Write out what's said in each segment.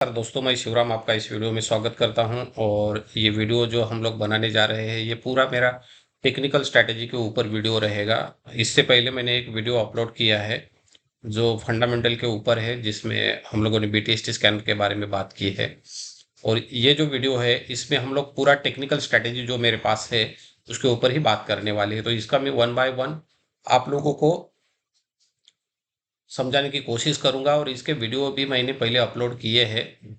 नमस्कार दोस्तों, मैं शिवराम आपका इस वीडियो में स्वागत करता हूं। और ये वीडियो जो हम लोग बनाने जा रहे हैं ये पूरा मेरा टेक्निकल स्ट्रैटेजी के ऊपर वीडियो रहेगा। इससे पहले मैंने एक वीडियो अपलोड किया है जो फंडामेंटल के ऊपर है, जिसमें हम लोगों ने बीटीएसटी स्कैनर के बारे में बात की है। और ये जो वीडियो है इसमें हम लोग पूरा टेक्निकल स्ट्रैटेजी जो मेरे पास है उसके ऊपर ही बात करने वाले हैं। तो इसका मैं वन बाय वन आप लोगों को समझाने की कोशिश करूंगा। और इसके वीडियो भी मैंने पहले अपलोड किए हैं।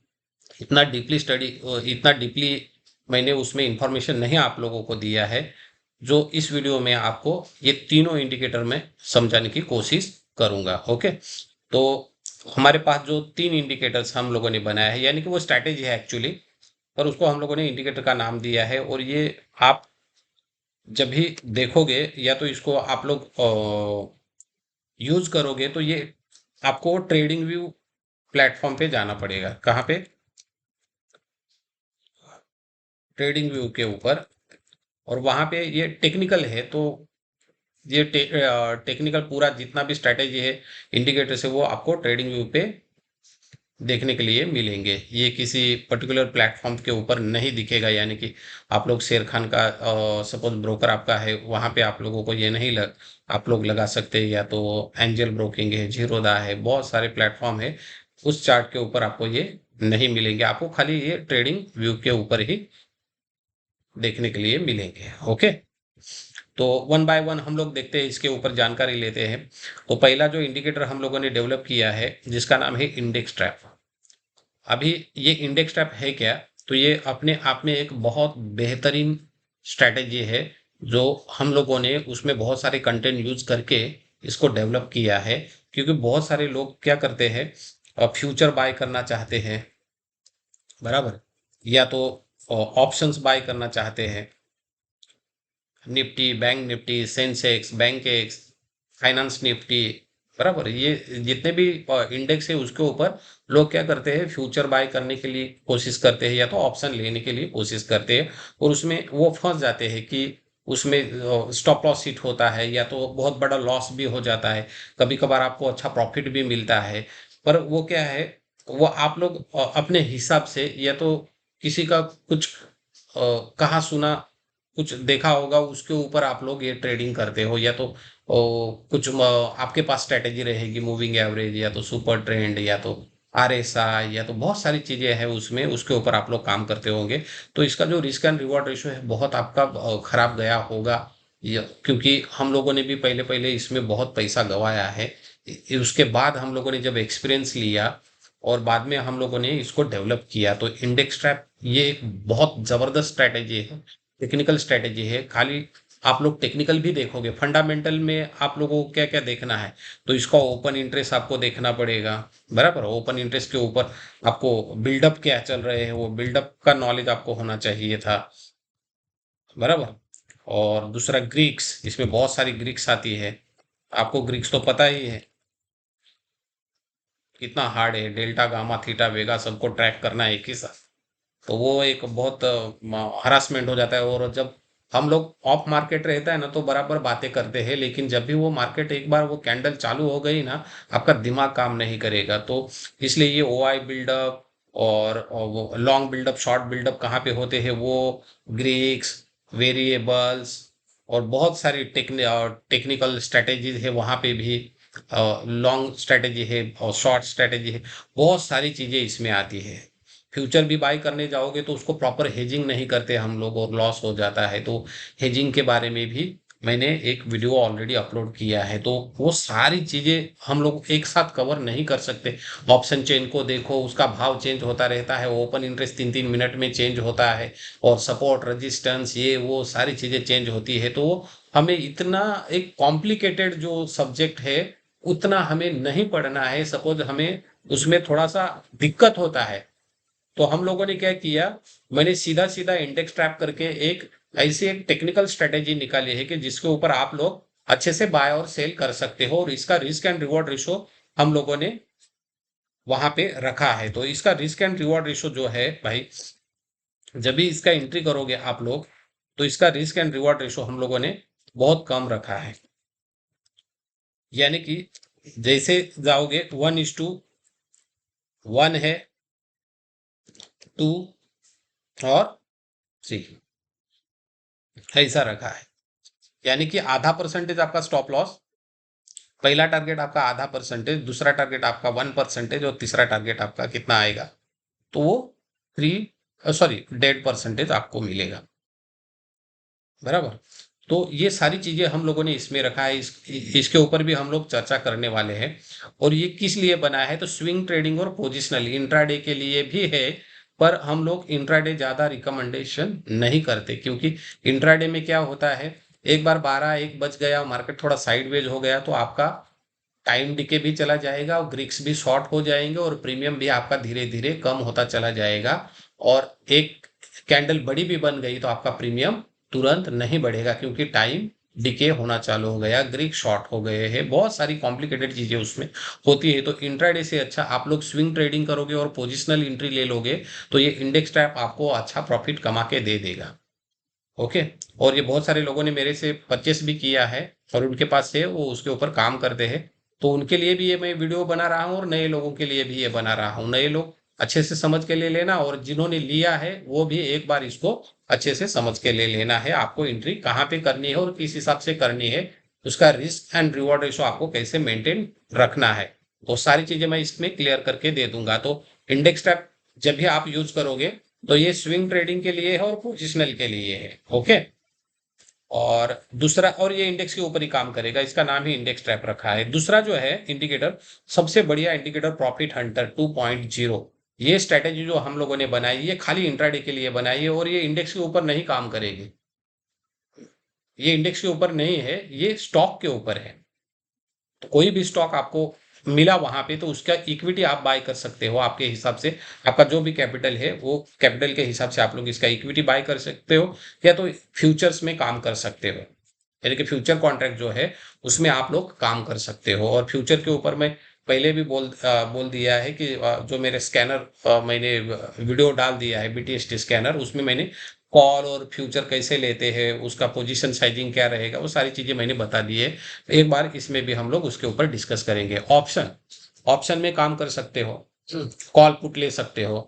इतना डीपली स्टडी, इतना डीपली मैंने उसमें इंफॉर्मेशन नहीं आप लोगों को दिया है जो इस वीडियो में आपको ये तीनों इंडिकेटर में समझाने की कोशिश करूंगा। ओके, तो हमारे पास जो तीन इंडिकेटर्स हम लोगों ने बनाया है, यानी कि वो स्ट्रैटेजी है एक्चुअली, पर उसको हम लोगों ने इंडिकेटर का नाम दिया है। और ये आप जब भी देखोगे या तो इसको आप लोग यूज करोगे तो ये आपको ट्रेडिंग व्यू प्लेटफॉर्म पे जाना पड़ेगा। कहाँ पे? ट्रेडिंग व्यू के ऊपर। और वहां पे ये टेक्निकल है, तो ये टेक्निकल पूरा जितना भी स्ट्रैटेजी है, इंडिकेटर्स है, वो आपको ट्रेडिंग व्यू पे देखने के लिए मिलेंगे। ये किसी पर्टिकुलर प्लेटफॉर्म के ऊपर नहीं दिखेगा, यानी कि आप लोग शेर खान का सपोज ब्रोकर आपका है, वहां पे आप लोगों को ये नहीं आप लोग लगा सकते। या तो एंजल ब्रोकिंग है, जीरोदा है, बहुत सारे प्लेटफॉर्म है, उस चार्ट के ऊपर आपको ये नहीं मिलेंगे। आपको खाली ये ट्रेडिंग व्यू के ऊपर ही देखने के लिए मिलेंगे। ओके, तो वन बाय वन हम लोग देखते हैं, इसके ऊपर जानकारी लेते हैं। तो पहला जो इंडिकेटर हम लोगों ने डेवलप किया है जिसका नाम है इंडेक्स ट्रैप। अभी ये इंडेक्स ट्रैप है क्या? तो ये अपने आप में एक बहुत बेहतरीन स्ट्रैटेजी है जो हम लोगों ने उसमें बहुत सारे कंटेंट यूज करके इसको डेवलप किया है। क्योंकि बहुत सारे लोग क्या करते हैं, फ्यूचर बाय करना चाहते हैं, बराबर, या तो ऑप्शंस बाय करना चाहते हैं, Nifty, bank Nifty, Sensex, bank x, finance Nifty, बराबर, ये जितने भी इंडेक्स है उसके ऊपर लोग क्या करते हैं, फ्यूचर बाय करने के लिए कोशिश करते हैं या तो ऑप्शन लेने के लिए कोशिश करते हैं। और उसमें वो फंस जाते हैं कि उसमें स्टॉप लॉस हिट होता है या तो बहुत बड़ा लॉस भी हो जाता है। कभी कभार आपको अच्छा प्रॉफिट भी मिलता है। पर वो क्या है, वो आप लोग अपने हिसाब से या तो किसी का कुछ कहा सुना, कुछ देखा होगा, उसके ऊपर आप लोग ये ट्रेडिंग करते हो। या तो कुछ आपके पास स्ट्रेटेजी रहेगी, मूविंग एवरेज या तो सुपर ट्रेंड या तो आरएसआई, या तो बहुत सारी चीजें हैं उसमें, उसके ऊपर आप लोग काम करते होंगे। तो इसका जो रिस्क एंड रिवॉर्ड रेशियो है बहुत आपका खराब गया होगा। क्योंकि हम लोगों ने भी पहले पहले इसमें बहुत पैसा गंवाया है। उसके बाद हम लोगों ने जब एक्सपीरियंस लिया और बाद में हम लोगों ने इसको डेवलप किया, तो इंडेक्स ट्रैप ये एक बहुत जबरदस्त स्ट्रैटेजी है, टेक्निकल स्ट्रैटेजी है। खाली आप लोग टेक्निकल भी देखोगे, फंडामेंटल में आप लोगों को क्या क्या देखना है, तो इसका ओपन इंटरेस्ट आपको देखना पड़ेगा, बराबर। ओपन इंटरेस्ट के ऊपर आपको बिल्डअप क्या चल रहे हैं, वो बिल्डअप का नॉलेज आपको होना चाहिए था, बराबर। और दूसरा ग्रीक्स, इसमें बहुत सारी ग्रीक्स आती है, आपको ग्रीक्स तो पता ही है कितना हार्ड है, डेल्टा गामा थीटा वेगा सबको ट्रैक करना है एक ही साथ। तो वो एक बहुत हरासमेंट हो जाता है। और जब हम लोग ऑफ मार्केट रहता है ना तो बराबर बातें करते हैं, लेकिन जब भी वो मार्केट एक बार वो कैंडल चालू हो गई ना, आपका दिमाग काम नहीं करेगा। तो इसलिए ये ओआई बिल्डअप और वो लॉन्ग बिल्डअप, शॉर्ट बिल्डअप कहाँ पे होते हैं, वो ग्रीक्स, वेरिएबल्स और बहुत सारी टेक्निकल स्ट्रेटेजीज है वहाँ पे भी। लॉन्ग स्ट्रेटेजी है और शॉर्ट स्ट्रेटेजी है, बहुत सारी चीजें इसमें आती है। फ्यूचर भी बाय करने जाओगे तो उसको प्रॉपर हेजिंग नहीं करते हम लोग और लॉस हो जाता है। तो हेजिंग के बारे में भी मैंने एक वीडियो ऑलरेडी अपलोड किया है। तो वो सारी चीजें हम लोग एक साथ कवर नहीं कर सकते। ऑप्शन चेन को देखो, उसका भाव चेंज होता रहता है, ओपन इंटरेस्ट 3-3 मिनट में चेंज होता है, और सपोर्ट रेजिस्टेंस ये वो सारी चीजें चेंज होती है। तो हमें इतना एक कॉम्प्लिकेटेड जो सब्जेक्ट है उतना हमें नहीं पढ़ना है। सपोज हमें उसमें थोड़ा सा दिक्कत होता है तो हम लोगों ने क्या किया, मैंने सीधा सीधा इंडेक्स ट्रैप करके एक ऐसी एक टेक्निकल स्ट्रेटेजी निकाली है कि जिसके ऊपर आप लोग अच्छे से बाय और सेल कर सकते हो। और इसका रिस्क एंड रिवॉर्ड रेशो हम लोगों ने वहां पे रखा है। तो इसका रिस्क एंड रिवॉर्ड रेशो जो है भाई, जब भी इसका एंट्री करोगे आप लोग, तो इसका रिस्क एंड रिवॉर्ड रेशो हम लोगों ने बहुत कम रखा है। यानी कि जैसे जाओगे 1:1 है, 2 और 3 ऐसा रखा है। यानी कि आधा परसेंटेज आपका स्टॉप लॉस, पहला टारगेट आपका आधा परसेंटेज, दूसरा टारगेट आपका 1% और तीसरा टारगेट आपका कितना आएगा, तो वो 1.5% आपको मिलेगा, बराबर। तो ये सारी चीजें हम लोगों ने इसमें रखा है, इसके ऊपर भी हम लोग चर्चा करने वाले हैं। और ये किस लिए बना है, तो स्विंग ट्रेडिंग और पोजिशनल इंट्राडे के लिए भी है। पर हम लोग इंट्राडे ज्यादा रिकमेंडेशन नहीं करते, क्योंकि इंट्राडे में क्या होता है, एक बार 12-1 बज गया, मार्केट थोड़ा साइडवेज हो गया, तो आपका टाइम डिके भी चला जाएगा और ग्रिक्स भी शॉर्ट हो जाएंगे और प्रीमियम भी आपका धीरे धीरे कम होता चला जाएगा। और एक कैंडल बड़ी भी बन गई तो आपका प्रीमियम तुरंत नहीं बढ़ेगा, क्योंकि टाइम डिके होना चालू हो गया, ग्रिक शॉर्ट हो गए हैं, बहुत सारी कॉम्प्लिकेटेड चीजें उसमें होती है। तो इंट्राडे से अच्छा आप लोग स्विंग ट्रेडिंग करोगे और पोजिशनल एंट्री ले लोगे, तो ये इंडेक्स ट्रैप आपको अच्छा प्रॉफिट कमा के दे देगा। ओके। और ये बहुत सारे लोगों ने मेरे से परचेस भी किया है और उनके पास से वो उसके ऊपर काम करते हैं। तो उनके लिए भी ये मैं वीडियो बना रहा हूँ और नए लोगों के लिए भी ये बना रहा हूँ। नए लोग अच्छे से समझ के ले लेना, और जिन्होंने लिया है वो भी एक बार इसको अच्छे से समझ के ले लेना है, आपको एंट्री कहाँ पे करनी है और किस हिसाब से करनी है, उसका रिस्क एंड रिवॉर्ड रेशो आपको कैसे मेंटेन रखना है। तो सारी चीजें मैं इसमें क्लियर करके दे दूंगा। तो इंडेक्स ट्रैप जब भी आप यूज करोगे, तो ये स्विंग ट्रेडिंग के लिए है और पोजिशनल के लिए है। ओके। और दूसरा, और ये इंडेक्स के ऊपर ही काम करेगा, इसका नाम ही इंडेक्स ट्रैप रखा है। दूसरा जो है इंडिकेटर, सबसे बढ़िया इंडिकेटर प्रॉफिट हंटर 2.0। ये स्ट्रेटेजी जो हम लोगों ने बनाई, ये खाली इंट्राडे के लिए बनाई है और ये इंडेक्स के ऊपर नहीं काम करेगी। ये इंडेक्स के ऊपर नहीं है, ये स्टॉक के ऊपर है। तो कोई भी स्टॉक आपको मिला वहां पे, तो उसका इक्विटी आप बाय कर सकते हो आपके हिसाब से। आपका जो भी कैपिटल है वो कैपिटल के हिसाब से आप लोग इसका इक्विटी बाय कर सकते हो, या तो फ्यूचर्स में काम कर सकते हो। यानी कि फ्यूचर कॉन्ट्रैक्ट जो है उसमें आप लोग काम कर सकते हो। और फ्यूचर के ऊपर मैं पहले भी बोल दिया है कि जो मेरे स्कैनर मैंने वीडियो डाल दिया है, बीटीएसटी स्कैनर, उसमें मैंने कॉल और फ्यूचर कैसे लेते हैं, उसका पोजीशन साइजिंग क्या रहेगा, वो सारी चीजें मैंने बता दी है। एक बार इसमें भी हम लोग उसके ऊपर डिस्कस करेंगे। ऑप्शन, ऑप्शन में काम कर सकते हो, कॉल पुट ले सकते हो।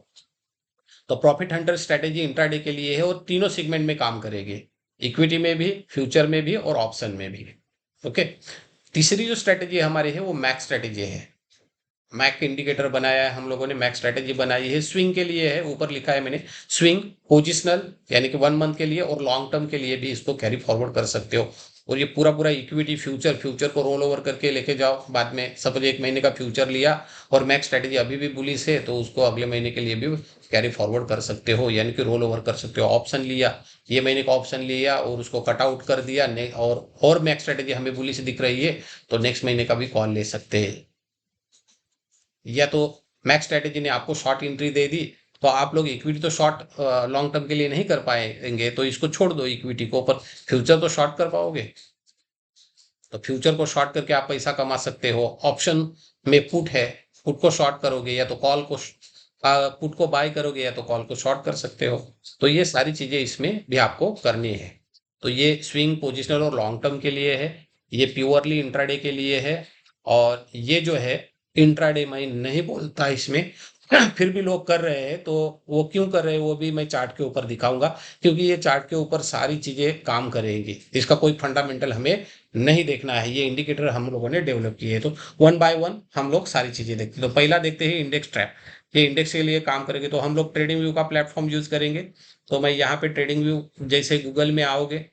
तो प्रॉफिट हंटर स्ट्रेटेजी इंट्राडे के लिए है और तीनों सेगमेंट में काम करेगी, इक्विटी में भी, फ्यूचर में भी और ऑप्शन में भी। ओके। तीसरी जो स्ट्रेटेजी हमारी है वो मैक स्ट्रेटेजी है। मैक इंडिकेटर बनाया है हम लोगों ने, मैक स्ट्रेटेजी बनाई है, स्विंग के लिए है, ऊपर लिखा है मैंने स्विंग, पोजिशनल यानी कि 1 मंथ के लिए, और लॉन्ग टर्म के लिए भी इसको कैरी फॉरवर्ड कर सकते हो। और ये पूरा पूरा इक्विटी फ्यूचर, फ्यूचर को रोल ओवर करके लेके जाओ, बाद में सपोज 1 महीने का फ्यूचर लिया और मैक स्ट्रेटेजी अभी भी बुलिश है, तो उसको अगले महीने के लिए भी कैरी फॉरवर्ड कर सकते हो, यानी कि रोल ओवर कर सकते हो। ऑप्शन लिया, ये महीने का ऑप्शन लिया और उसको कट आउट कर दिया, और मैक स्ट्रेटेजी हमें बुलिश दिख रही है, तो नेक्स्ट महीने का भी कॉल ले सकते हैं। या तो मैक्स स्ट्रेटेजी ने आपको शॉर्ट एंट्री दे दी, तो आप लोग इक्विटी तो शॉर्ट लॉन्ग टर्म के लिए नहीं कर पाएंगे, तो इसको छोड़ दो इक्विटी को, पर फ्यूचर तो शॉर्ट कर पाओगे। तो फ्यूचर को शॉर्ट करके आप पैसा कमा सकते हो। ऑप्शन में पुट है, पुट को शॉर्ट करोगे या तो कॉल को, पुट को बाय करोगे या तो कॉल को शॉर्ट कर सकते हो। तो ये सारी चीजें इसमें भी आपको करनी है। तो ये स्विंग, पोजिशनल और लॉन्ग टर्म के लिए है, ये प्योरली इंट्राडे के लिए है। और ये जो है इंट्राडे मैं नहीं बोलता इसमें, फिर भी लोग कर रहे हैं, तो वो क्यों कर रहे हैं वो भी मैं चार्ट के ऊपर दिखाऊंगा, क्योंकि ये चार्ट के ऊपर सारी चीजें काम करेंगी, इसका कोई फंडामेंटल हमें नहीं देखना है। ये इंडिकेटर हम लोगों ने डेवलप किए हैं, तो वन बाय वन हम लोग सारी चीजें देखते हैं। तो पहला देखते हैं इंडेक्स ट्रैप। ये इंडेक्स के लिए काम करेंगे, तो हम लोग ट्रेडिंग व्यू का प्लेटफॉर्म यूज करेंगे। तो मैं यहाँ पे ट्रेडिंग व्यू, जैसे गूगल में आओगे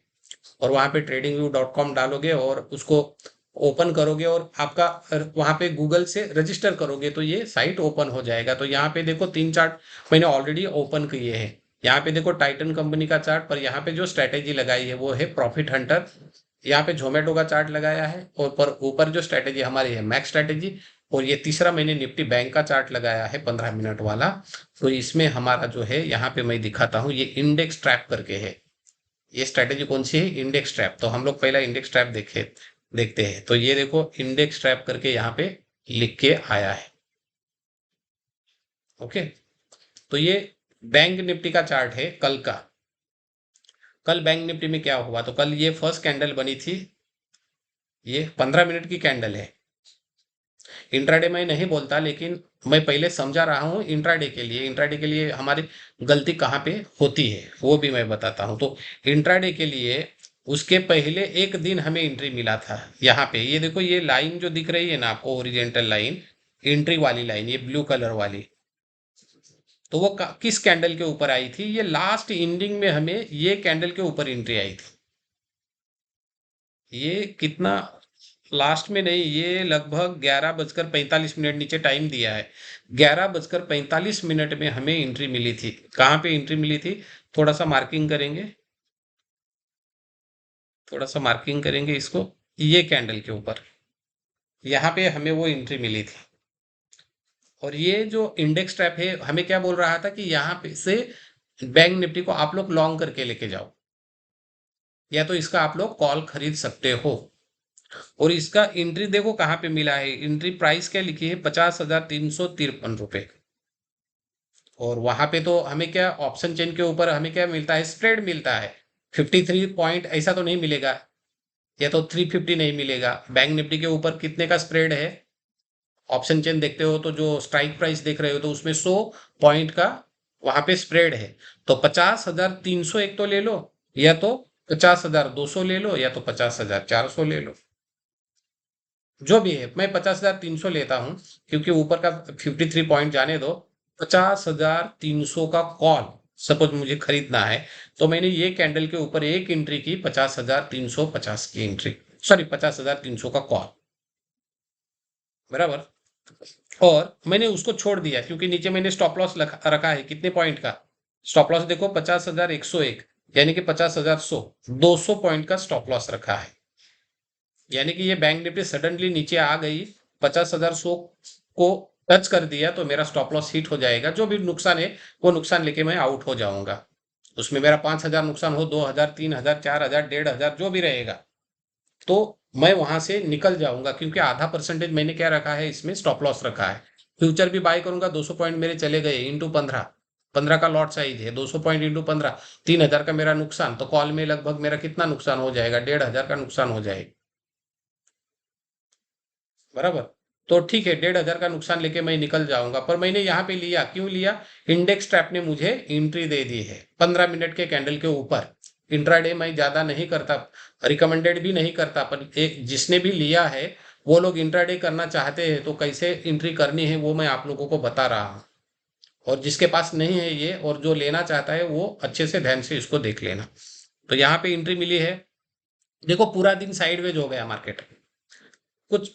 और वहाँ पे tradingview.com डालोगे और उसको ओपन करोगे और आपका वहाँ पे गूगल से रजिस्टर करोगे, तो ये साइट ओपन हो जाएगा। तो यहाँ पे देखो 3 चार्ट मैंने ऑलरेडी ओपन किए हैं। यहाँ पे देखो टाइटन कंपनी का चार्ट, पर यहाँ पे जो स्ट्रेटेजी लगाई है वो है प्रॉफिट हंटर। यहाँ पे जोमेटो का चार्ट लगाया है, और पर ऊपर जो स्ट्रेटेजी हमारी है मैक्स स्ट्रेटेजी। और ये तीसरा मैंने निफ्टी बैंक का चार्ट लगाया है 15 मिनट वाला। तो इसमें हमारा जो है यहाँ पे मैं दिखाता हूँ, ये इंडेक्स ट्रैप करके है। ये स्ट्रेटेजी कौन सी है, इंडेक्स ट्रैप। तो हम लोग पहला इंडेक्स ट्रैप देखते हैं। तो ये देखो इंडेक्स ट्रैप करके यहाँ पे लिख के आया है। ओके। तो ये बैंक निफ्टी का चार्ट है कल का। कल बैंक निफ्टी में क्या हुआ, तो कल ये फर्स्ट कैंडल बनी थी, ये 15 मिनट की कैंडल है। इंट्राडे मैं नहीं बोलता, लेकिन मैं पहले समझा रहा हूँ इंट्राडे के लिए हमारी गलती कहाँ पे होती है वो भी मैं बताता हूँ। तो इंट्राडे के लिए उसके पहले एक दिन हमें एंट्री मिला था। यहाँ पे ये देखो, ये लाइन जो दिख रही है ना आपको, ओरिजेंटल लाइन, एंट्री वाली लाइन, ये ब्लू कलर वाली, तो वो किस कैंडल के ऊपर आई थी? ये लास्ट एंडिंग में हमें ये कैंडल के ऊपर एंट्री आई थी। ये कितना, लास्ट में नहीं, ये लगभग 11:45 नीचे टाइम दिया है, 11:45 में हमें एंट्री मिली थी। कहाँ पे एंट्री मिली थी? थोड़ा सा मार्किंग करेंगे, थोड़ा सा मार्किंग करेंगे इसको, ये कैंडल के ऊपर, यहाँ पे हमें वो एंट्री मिली थी। और ये जो इंडेक्स ट्रैप है हमें क्या बोल रहा था कि यहाँ पे से बैंक निफ्टी को आप लोग लॉन्ग करके लेके जाओ, या तो इसका आप लोग कॉल खरीद सकते हो। और इसका एंट्री देखो कहाँ पे मिला है, एंट्री प्राइस क्या लिखी है? 50,353 रुपए। और वहां पे तो हमें क्या, ऑप्शन चेन के ऊपर हमें क्या मिलता है? स्प्रेड मिलता है। 53 पॉइंट ऐसा तो नहीं मिलेगा, या तो 350 नहीं मिलेगा। बैंक निफ्टी के ऊपर कितने का स्प्रेड है? ऑप्शन चेन देखते हो तो जो स्ट्राइक प्राइस देख रहे हो तो उसमें 100 पॉइंट का वहां पे स्प्रेड है। तो 50,300 एक तो ले लो, या तो 50,200 ले लो, या तो 50,400 ले लो। जो भी है, मैं 50,300 लेता हूं, क्योंकि ऊपर का 53 पॉइंट जाने दो। 50,300 का कॉल सपोज मुझे खरीदना है, तो मैंने ये कैंडल के ऊपर एक एंट्री की, 50,350 की एंट्री, सॉरी 50,300 का कॉल, बराबर। और मैंने उसको छोड़ दिया क्योंकि नीचे मैंने स्टॉप लॉस रखा है कितने पॉइंट का? स्टॉप लॉस देखो, 50,101, यानी कि 50,100, 200 पॉइंट का स्टॉप लॉस रखा है। यानी कि ये बैंक निफ्टी सडनली नीचे आ गई, 50,100 को टच कर दिया, तो मेरा स्टॉप लॉस हिट हो जाएगा। जो भी नुकसान है वो नुकसान लेके मैं आउट हो जाऊंगा। उसमें मेरा 5,000 नुकसान हो, 2,000, 3,000, 4,000, 1,500, जो भी रहेगा, तो मैं वहां से निकल जाऊंगा, क्योंकि आधा परसेंटेज मैंने क्या रखा है, इसमें स्टॉप लॉस रखा है। फ्यूचर भी बाय करूंगा, 200 पॉइंट मेरे चले गए, इंटू 15, 15 का लॉट साइज है, 200 पॉइंट इंटू 15, 3,000 का मेरा नुकसान। तो कॉल में लगभग मेरा कितना नुकसान हो जाएगा? 1,500 का नुकसान हो जाएगा, बराबर। तो ठीक है, 1,500 का नुकसान लेके मैं निकल जाऊंगा। पर मैंने यहाँ पे लिया, क्यों लिया? इंडेक्स ट्रैप ने मुझे एंट्री दे दी है 15 मिनट के कैंडल के ऊपर। इंट्राडे मैं ज्यादा नहीं करता, रिकमेंडेड भी नहीं करता, पर एक जिसने भी लिया है वो लोग इंट्राडे करना चाहते हैं तो कैसे एंट्री करनी है वो मैं आप लोगों को बता रहा हूँ। और जिसके पास नहीं है ये, और जो लेना चाहता है, वो अच्छे से ध्यान से इसको देख लेना। तो यहाँ पे एंट्री मिली है। देखो पूरा दिन साइडवेज हो गया मार्केट, कुछ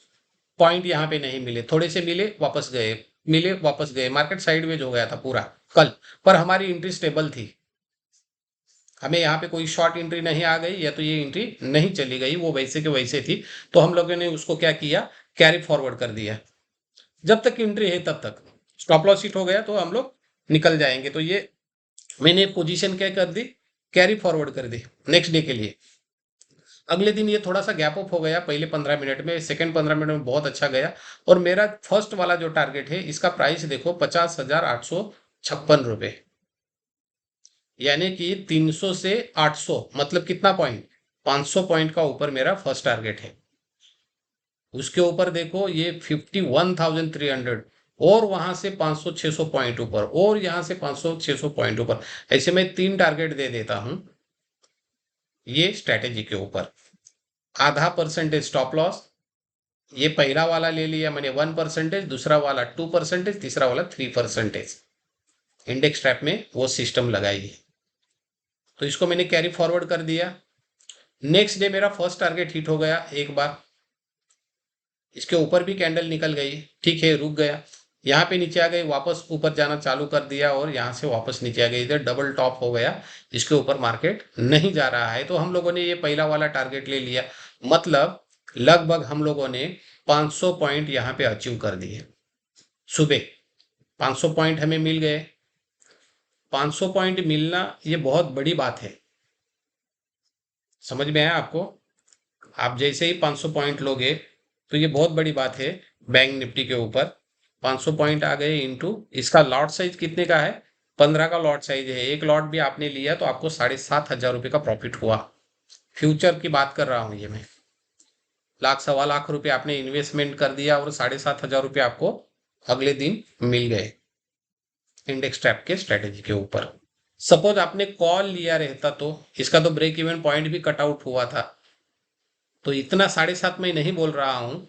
पॉइंट यहाँ पे नहीं मिले, थोड़े से मिले वापस गए, मिले वापस गए, मार्केट साइडवेज हो गया था पूरा कल। पर हमारी एंट्री स्टेबल थी, हमें यहाँ पे कोई शॉर्ट एंट्री नहीं आ गई, या तो ये एंट्री नहीं चली गई, वो वैसे के वैसे थी। तो हम लोगों ने उसको क्या किया, कैरी फॉरवर्ड कर दिया। जब तक एंट्री है तब तक, स्टॉप लॉस हिट हो गया तो हम लोग निकल जाएंगे। तो ये मैंने पोजीशन क्या कर दी, कैरी फॉरवर्ड कर दी नेक्स्ट डे के लिए। अगले दिन ये थोड़ा सा गैप अप हो गया, पहले 15 मिनट में, सेकंड 15 मिनट में बहुत अच्छा गया। और मेरा फर्स्ट वाला जो टारगेट है, इसका प्राइस देखो, 50,856 रुपए, यानी कि 300 से 800, मतलब कितना पॉइंट? 500 पॉइंट का ऊपर मेरा फर्स्ट टारगेट है। उसके ऊपर देखो ये 51,300, और वहां से 500 600 पॉइंट ऊपर, और यहां से 500 600 पॉइंट ऊपर। ऐसे मैं 3 टारगेट दे देता हूं ये स्ट्रेटेजी के ऊपर। आधा परसेंटेज स्टॉप लॉस, ये पहला वाला ले लिया मैंने 1%, दूसरा वाला 2%, तीसरा वाला 3%। इंडेक्स ट्रैप में वो सिस्टम लगाई है। तो इसको मैंने कैरी फॉरवर्ड कर दिया। नेक्स्ट डे मेरा फर्स्ट टारगेट हिट हो गया एक बार, इसके ऊपर भी कैंडल निकल गई, ठीक है, रुक गया। यहाँ पे नीचे आ गई, वापस ऊपर जाना चालू कर दिया, और यहाँ से वापस नीचे आ गई, इधर डबल टॉप हो गया। इसके ऊपर मार्केट नहीं जा रहा है, तो हम लोगों ने ये पहला वाला टारगेट ले लिया। मतलब लगभग हम लोगों ने 500 पॉइंट यहाँ पे अचीव कर दिए सुबह। 500 पॉइंट हमें मिल गए। 500 पॉइंट मिलना ये बहुत बड़ी बात है, समझ में आया आपको? आप जैसे ही 500 पॉइंट लोगे तो ये बहुत बड़ी बात है बैंक निफ्टी के ऊपर। 500 पॉइंट आ गए, इनटू इसका लॉट साइज कितने का है? 15 का लॉट साइज है। एक लॉट भी आपने लिया तो आपको 7,500 रुपये का प्रॉफिट हुआ। फ्यूचर की बात कर रहा हूं ये मैं। लाख सवा लाख रुपए आपने इन्वेस्टमेंट कर दिया और 7,500 रुपये आपको अगले दिन मिल गए इंडेक्स ट्रैप के स्ट्रेटेजी के ऊपर। सपोज आपने कॉल लिया रहता तो इसका तो ब्रेक इवन पॉइंट भी कट आउट हुआ था, तो इतना 7.5 मैं नहीं बोल रहा हूं,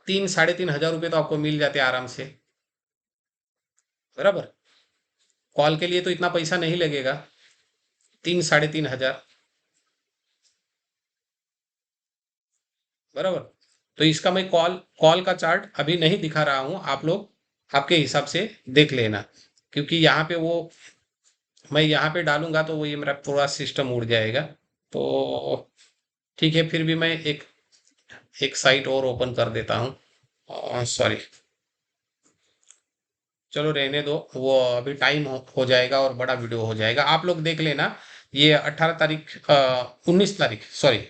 3-3,500 रुपये तो आपको मिल जाते आराम से, बराबर। कॉल के लिए तो इतना पैसा नहीं लगेगा, 3-3,500, बराबर। तो इसका मैं कॉल कॉल का चार्ट अभी नहीं दिखा रहा हूं, आप लोग आपके हिसाब से देख लेना, क्योंकि यहाँ पे वो मैं यहाँ पे डालूंगा तो वो ये मेरा पूरा सिस्टम उड़ जाएगा। तो ठीक है, फिर भी मैं एक एक साइट और ओपन कर देता हूँ, सॉरी, चलो रहने दो, वो अभी टाइम हो जाएगा और बड़ा वीडियो हो जाएगा, आप लोग देख लेना। ये 18 तारीख, 19 तारीख, सॉरी,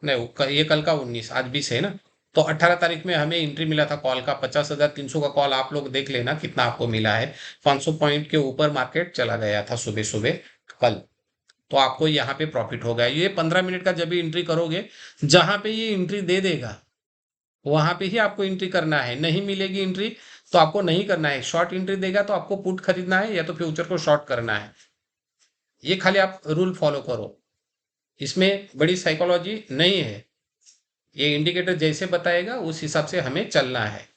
नहीं ये कल का 19, आज 20 है ना। तो 18 तारीख में हमें एंट्री मिला था कॉल का 50,300 का कॉल, आप लोग देख लेना कितना आपको मिला है। 500 पॉइंट के ऊपर मार्केट चला गया था सुबह सुबह कल, तो आपको यहाँ पे प्रॉफिट हो गया। ये 15 मिनट का जब भी एंट्री करोगे, जहां पे ये एंट्री दे देगा वहां पे ही आपको एंट्री करना है। नहीं मिलेगी एंट्री तो आपको नहीं करना है। शॉर्ट एंट्री देगा तो आपको पुट खरीदना है या तो फ्यूचर को शॉर्ट करना है। ये खाली आप रूल फॉलो करो, इसमें बड़ी साइकोलॉजी नहीं है। ये इंडिकेटर जैसे बताएगा उस हिसाब से हमें चलना है।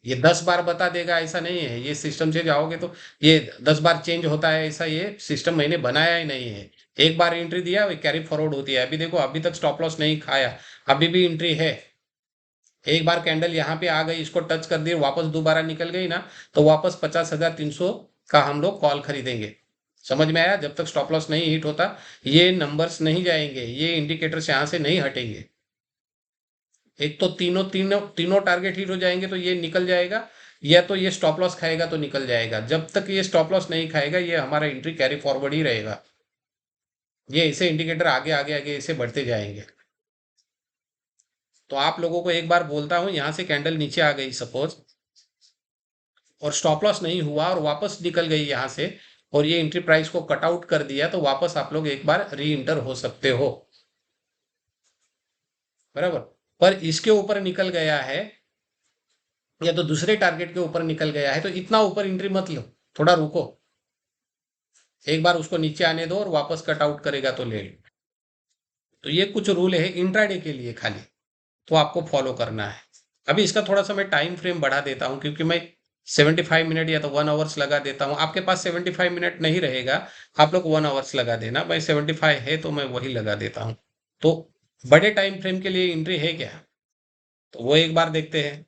ये 10 बार बता देगा ऐसा नहीं है, ये सिस्टम से जाओगे तो ये 10 बार चेंज होता है, ऐसा ये सिस्टम मैंने बनाया ही नहीं है। एक बार एंट्री दिया वो कैरी फॉरवर्ड होती है। अभी देखो अभी तक स्टॉप लॉस नहीं खाया, अभी भी एंट्री है। एक बार कैंडल यहाँ पे आ गई, इसको टच कर दी, वापस दोबारा निकल गई ना, तो वापस 50,300 का हम लोग कॉल खरीदेंगे। समझ में आया? जब तक स्टॉप लॉस नहीं हिट होता ये नंबर्स नहीं जाएंगे, ये इंडिकेटर्स यहाँ से नहीं हटेंगे। एक तो तीनों तीनों तीनों टारगेट हिट हो जाएंगे तो ये निकल जाएगा, या तो ये स्टॉप लॉस खाएगा तो निकल जाएगा। जब तक ये स्टॉप लॉस नहीं खाएगा ये हमारा एंट्री कैरी फॉरवर्ड ही रहेगा। ये ऐसे इंडिकेटर आगे आगे आगे ऐसे बढ़ते जाएंगे। तो आप लोगों को एक बार बोलता हूं, यहां से कैंडल नीचे आ गई सपोज और स्टॉप लॉस नहीं हुआ और वापस निकल गई यहां से, और ये एंट्री प्राइस को कट आउट कर दिया, तो वापस आप लोग एक बार री इंटर हो सकते हो, बराबर। पर इसके ऊपर निकल गया है या तो दूसरे टारगेट के ऊपर निकल गया है तो इतना ऊपर एंट्री मत लो, थोड़ा रुको, एक बार उसको नीचे आने दो और वापस कट आउट करेगा तो ले लो। तो ये कुछ रूल है इंट्राडे के लिए खाली, तो आपको फॉलो करना है। अभी इसका थोड़ा सा मैं टाइम फ्रेम बढ़ा देता हूँ, क्योंकि मैं 75 मिनट या तो 1 आवर्स लगा देता हूँ। आपके पास 75 मिनट नहीं रहेगा, आप लोग 1 आवर्स लगा देना। भाई 75 है तो मैं वही लगा देता हूँ। तो बड़े टाइम फ्रेम के लिए एंट्री है क्या, तो वो एक बार देखते हैं।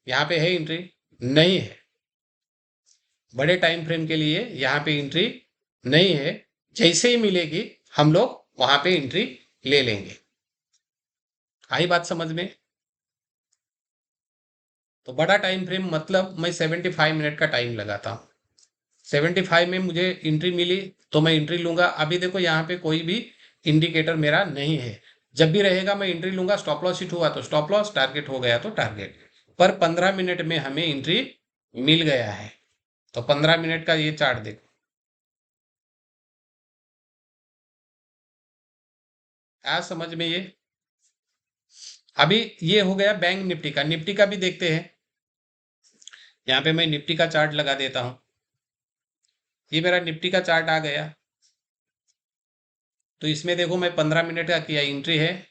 यहाँ पे है एंट्री? नहीं है। बड़े टाइम फ्रेम के लिए यहाँ पे एंट्री नहीं है। जैसे ही मिलेगी हम लोग वहां पे एंट्री ले लेंगे। आई बात समझ में? तो बड़ा टाइम फ्रेम मतलब मैं 75 मिनट का टाइम लगाता हूँ। 75 में मुझे एंट्री मिली तो मैं एंट्री लूंगा। अभी देखो यहाँ पे कोई भी इंडिकेटर मेरा नहीं है, जब भी रहेगा मैं एंट्री लूंगा। स्टॉप लॉस हिट हुआ तो स्टॉप लॉस, टारगेट हो गया तो टारगेट। पर 15 मिनट में हमें एंट्री मिल गया है। तो 15 मिनट का ये चार्ट देखो, आज समझ में ये। अभी ये हो गया बैंक निफ्टी का। निफ्टी का भी देखते हैं। यहाँ पे मैं निफ्टी का चार्ट लगा देता हूँ। ये मेरा निफ्टी का चार्ट आ गया। तो इसमें देखो मैं 15 मिनट का किया, एंट्री है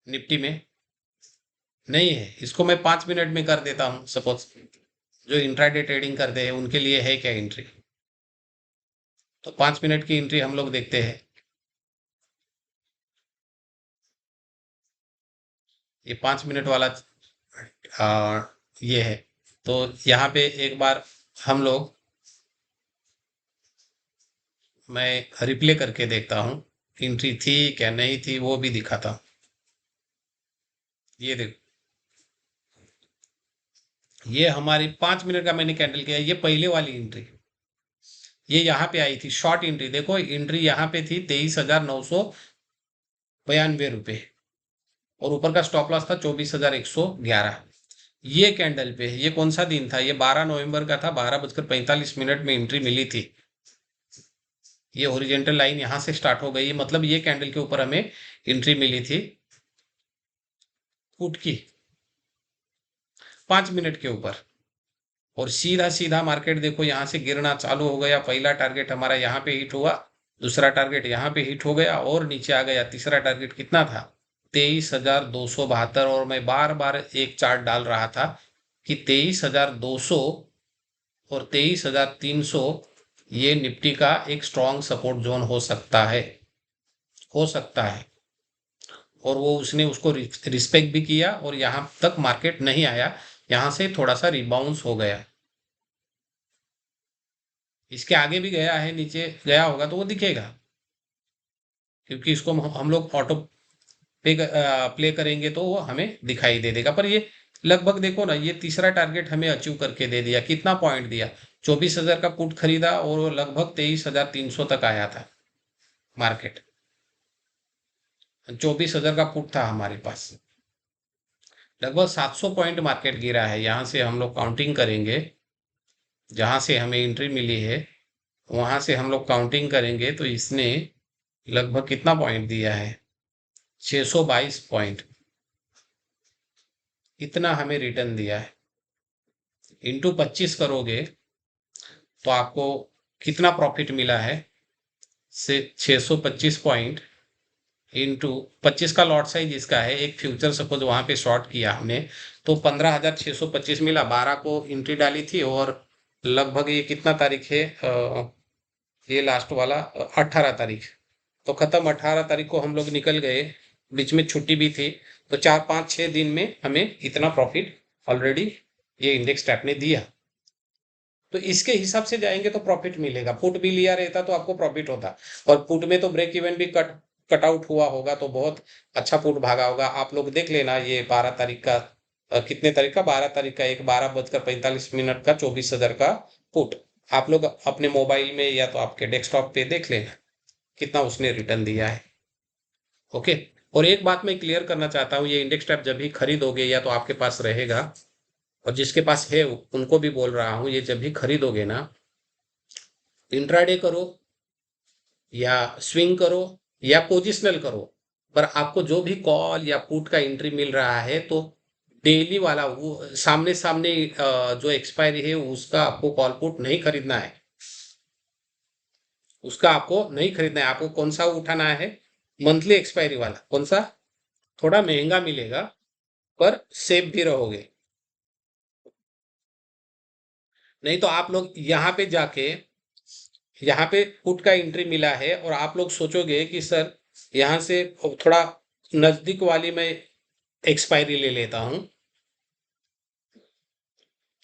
निफ्टी में नहीं है। इसको मैं 5 मिनट में कर देता हूँ। सपोज जो इंट्राडे ट्रेडिंग करते हैं उनके लिए है क्या एंट्री, तो 5 मिनट की एंट्री हम लोग देखते हैं। ये 5 मिनट वाला ये है। तो यहाँ पे एक बार हम लोग, मैं रिप्ले करके देखता हूँ एंट्री थी क्या नहीं थी, वो भी दिखाता हूँ। ये देखो, ये हमारी 5 मिनट का मैंने कैंडल किया, ये पहले वाली एंट्री, ये यहाँ पे आई थी शॉर्ट एंट्री। देखो एंट्री यहाँ पे थी 23,992 रुपये और ऊपर का स्टॉप लॉस था 24,111। ये कैंडल पे, ये कौन सा दिन था, ये 12 नवंबर का था, 12 बजकर 45 मिनट में एंट्री मिली थी। ये हॉरिजॉन्टल लाइन यहाँ से स्टार्ट हो गई, मतलब ये कैंडल के ऊपर हमें एंट्री मिली थी पुट की 5 मिनट के ऊपर, और सीधा सीधा मार्केट देखो यहाँ से गिरना चालू हो गया। पहला टारगेट हमारा यहाँ पे हिट हुआ, दूसरा टारगेट यहाँ पे हिट हो गया और नीचे आ गया। तीसरा टारगेट कितना था? 23,272। और मैं बार बार एक चार्ट डाल रहा था कि 23,200 और 23,300 ये निफ्टी का एक स्ट्रॉन्ग सपोर्ट जोन हो सकता है, हो सकता है। और वो उसने उसको रिस्पेक्ट भी किया और यहाँ तक मार्केट नहीं आया, यहाँ से थोड़ा सा रिबाउंस हो गया। इसके आगे भी गया है, नीचे गया होगा तो वो दिखेगा, क्योंकि इसको हम लोग ऑटो प्ले करेंगे तो वो हमें दिखाई दे देगा। पर ये लगभग देखो ना, ये तीसरा टारगेट हमें अचीव करके दे दिया। कितना पॉइंट दिया? 24,000 का पुट खरीदा और वो लगभग 23,300 तक आया था मार्केट। 24,000 का पुट था हमारे पास, लगभग 700 पॉइंट मार्केट गिरा है। यहाँ से हम लोग काउंटिंग करेंगे, जहाँ से हमें एंट्री मिली है वहां से हम लोग काउंटिंग करेंगे तो इसने लगभग कितना पॉइंट दिया है? 622 पॉइंट, इतना हमें रिटर्न दिया है। इंटू 25 करोगे तो आपको कितना प्रॉफिट मिला है? से 625 पॉइंट इंटू 25 का लॉट साइज इसका है। एक फ्यूचर सपोज वहां पे शॉर्ट किया हमने तो 15,625 मिला। 12 को एंट्री डाली थी और लगभग ये कितना तारीख है? ये लास्ट वाला 18 तारीख, तो खत्म। 18 तारीख को हम लोग निकल गए, बीच में छुट्टी भी थी, तो 4 5 6 दिन में हमें इतना प्रॉफिट ऑलरेडी ये इंडेक्स टैप ने दिया। तो इसके हिसाब से जाएंगे तो प्रॉफिट मिलेगा। पुट भी लिया रहता तो आपको प्रॉफिट होता, और पुट में तो ब्रेक इवन भी कट आउट हुआ होगा तो बहुत अच्छा पुट भागा होगा। आप लोग देख लेना, ये 12 तारीख का कितने तारीख का? 12 तारीख का एक 12:45 का 24,000 का पुट आप लोग अपने मोबाइल में या तो आपके डेस्कटॉप पे देख लेना कितना उसने रिटर्न दिया है। ओके। और एक बात मैं क्लियर करना चाहता हूँ, ये इंडेक्स टैप जब भी खरीदोगे या तो आपके पास रहेगा, और जिसके पास है उनको भी बोल रहा हूँ, ये जब भी खरीदोगे ना, इंट्राडे करो या स्विंग करो या पोजिशनल करो, पर आपको जो भी कॉल या पुट का एंट्री मिल रहा है तो डेली वाला वो सामने सामने जो एक्सपायरी है उसका आपको कॉल पुट नहीं खरीदना है। उसका आपको नहीं खरीदना है। आपको कौन सा उठाना है? मंथली एक्सपायरी वाला। कौन सा? थोड़ा महंगा मिलेगा पर सेफ भी रहोगे। नहीं तो आप लोग यहाँ पे जाके, यहाँ पे पुट का एंट्री मिला है और आप लोग सोचोगे कि सर यहाँ से थोड़ा नजदीक वाली मैं एक्सपायरी ले लेता हूँ,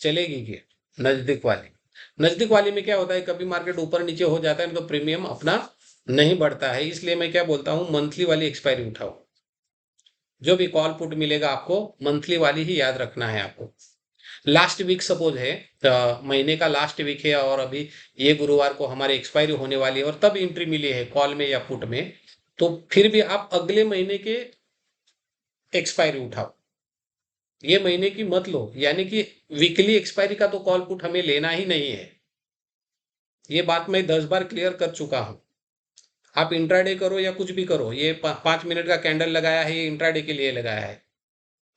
चलेगी क्या? नजदीक वाली में क्या होता है, कभी मार्केट ऊपर नीचे हो जाता है ना तो प्रीमियम अपना नहीं बढ़ता है। इसलिए मैं क्या बोलता हूँ, मंथली वाली एक्सपायरी उठाओ। जो भी कॉल पुट मिलेगा आपको मंथली वाली ही याद रखना है आपको। लास्ट वीक सपोज है, महीने का लास्ट वीक है और अभी ये गुरुवार को हमारी एक्सपायरी होने वाली है और तब एंट्री मिली है कॉल में या पुट में, तो फिर भी आप अगले महीने के एक्सपायरी उठाओ, ये महीने की मत लो। यानी कि वीकली एक्सपायरी का तो कॉल पुट हमें लेना ही नहीं है। ये बात मैं 10 बार क्लियर कर चुका हूं। आप इंट्राडे करो या कुछ भी करो, ये 5 मिनट का कैंडल लगाया है, ये इंट्राडे के लिए लगाया है,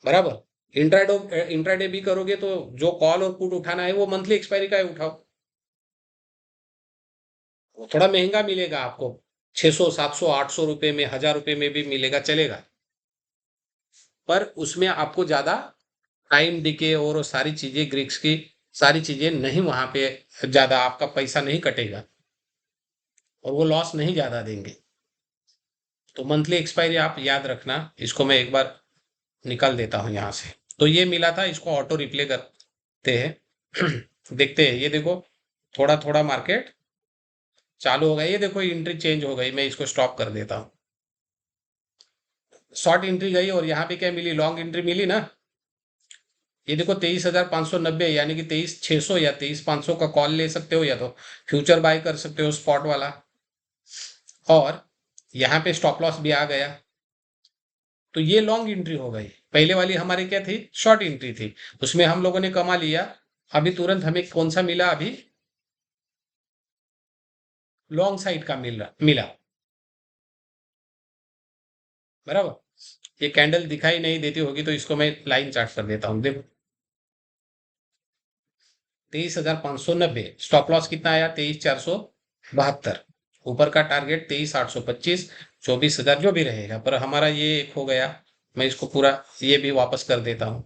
बराबर। इंट्राडे भी करोगे तो जो कॉल और पुट उठाना है वो मंथली एक्सपायरी का ही उठाओ। वो थोड़ा महंगा मिलेगा आपको, 600 700 800 रुपए में, 1,000 रुपए में भी मिलेगा, चलेगा। पर उसमें आपको ज्यादा टाइम डिके और सारी चीजें ग्रीक्स की सारी चीजें नहीं, वहां पे ज्यादा आपका पैसा नहीं कटेगा और वो लॉस नहीं ज्यादा देंगे। तो मंथली एक्सपायरी आप याद रखना। इसको मैं एक बार निकाल देता हूं यहाँ से। तो ये मिला था, इसको ऑटो रिप्ले करते हैं। देखते हैं, ये देखो थोड़ा थोड़ा मार्केट चालू हो गया। ये देखो एंट्री चेंज हो गई, मैं इसको स्टॉप कर देता हूँ। शॉर्ट एंट्री गई और यहाँ पे क्या मिली? लॉन्ग एंट्री मिली ना। ये देखो 23,590, यानी कि 23,600 या 23,500 का कॉल ले सकते हो या तो फ्यूचर बाय कर सकते हो स्पॉट वाला। और यहाँ पे स्टॉप लॉस भी आ गया, तो ये लॉन्ग एंट्री हो गई। पहले वाली हमारी क्या थी? शॉर्ट एंट्री थी, उसमें हम लोगों ने कमा लिया। अभी तुरंत हमें कौन सा मिला? अभी लॉन्ग साइड का मिला। बराबर। ये कैंडल दिखाई नहीं देती होगी तो इसको मैं लाइन चार्ट कर देता हूँ, देखो। 23,590। स्टॉप लॉस कितना आया? 23,472। ऊपर का टारगेट 23,825। 24,000 जो भी रहेगा, पर हमारा ये एक हो गया। मैं इसको पूरा ये भी वापस कर देता हूँ।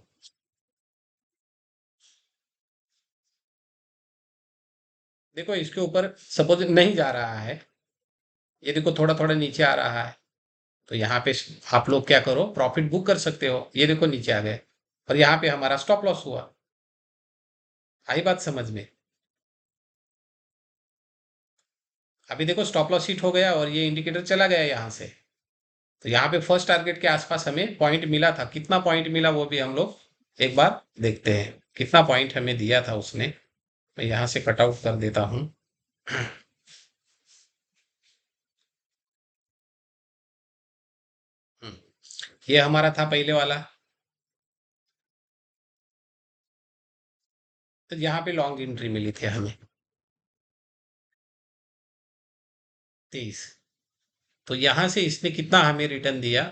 देखो इसके ऊपर सपोज नहीं जा रहा है, ये देखो थोड़ा थोड़ा नीचे आ रहा है, तो यहाँ पे आप लोग क्या करो, प्रॉफिट बुक कर सकते हो। ये देखो नीचे आ गए, और यहाँ पे हमारा स्टॉप लॉस हुआ। आई बात समझ में? अभी देखो स्टॉप लॉस हिट हो गया और ये इंडिकेटर चला गया यहाँ से। तो यहाँ पे फर्स्ट टारगेट के आसपास हमें पॉइंट मिला था। कितना पॉइंट मिला वो भी हम लोग एक बार देखते हैं, कितना पॉइंट हमें दिया था उसने। मैं यहाँ से कट आउट कर देता हूँ। ये हमारा था पहले वाला। तो यहाँ पे लॉन्ग एंट्री मिली थी हमें 23। तो यहाँ से इसने कितना हमें रिटर्न दिया,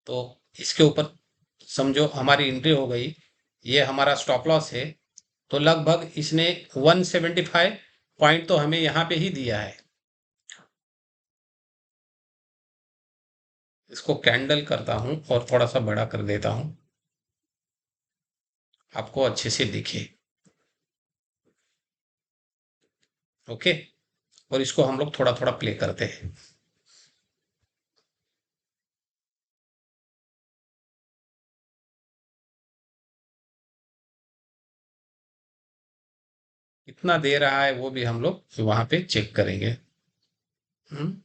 तो इसके ऊपर समझो हमारी एंट्री हो गई। ये हमारा स्टॉप लॉस है। तो लगभग इसने 175 पॉइंट तो हमें यहाँ पे ही दिया है। इसको कैंडल करता हूँ और थोड़ा सा बड़ा कर देता हूँ, आपको अच्छे से दिखे। ओके। और इसको हम लोग थोड़ा थोड़ा प्ले करते हैं। कितना दे रहा है वो भी हम लोग वहां पे चेक करेंगे। हम्म,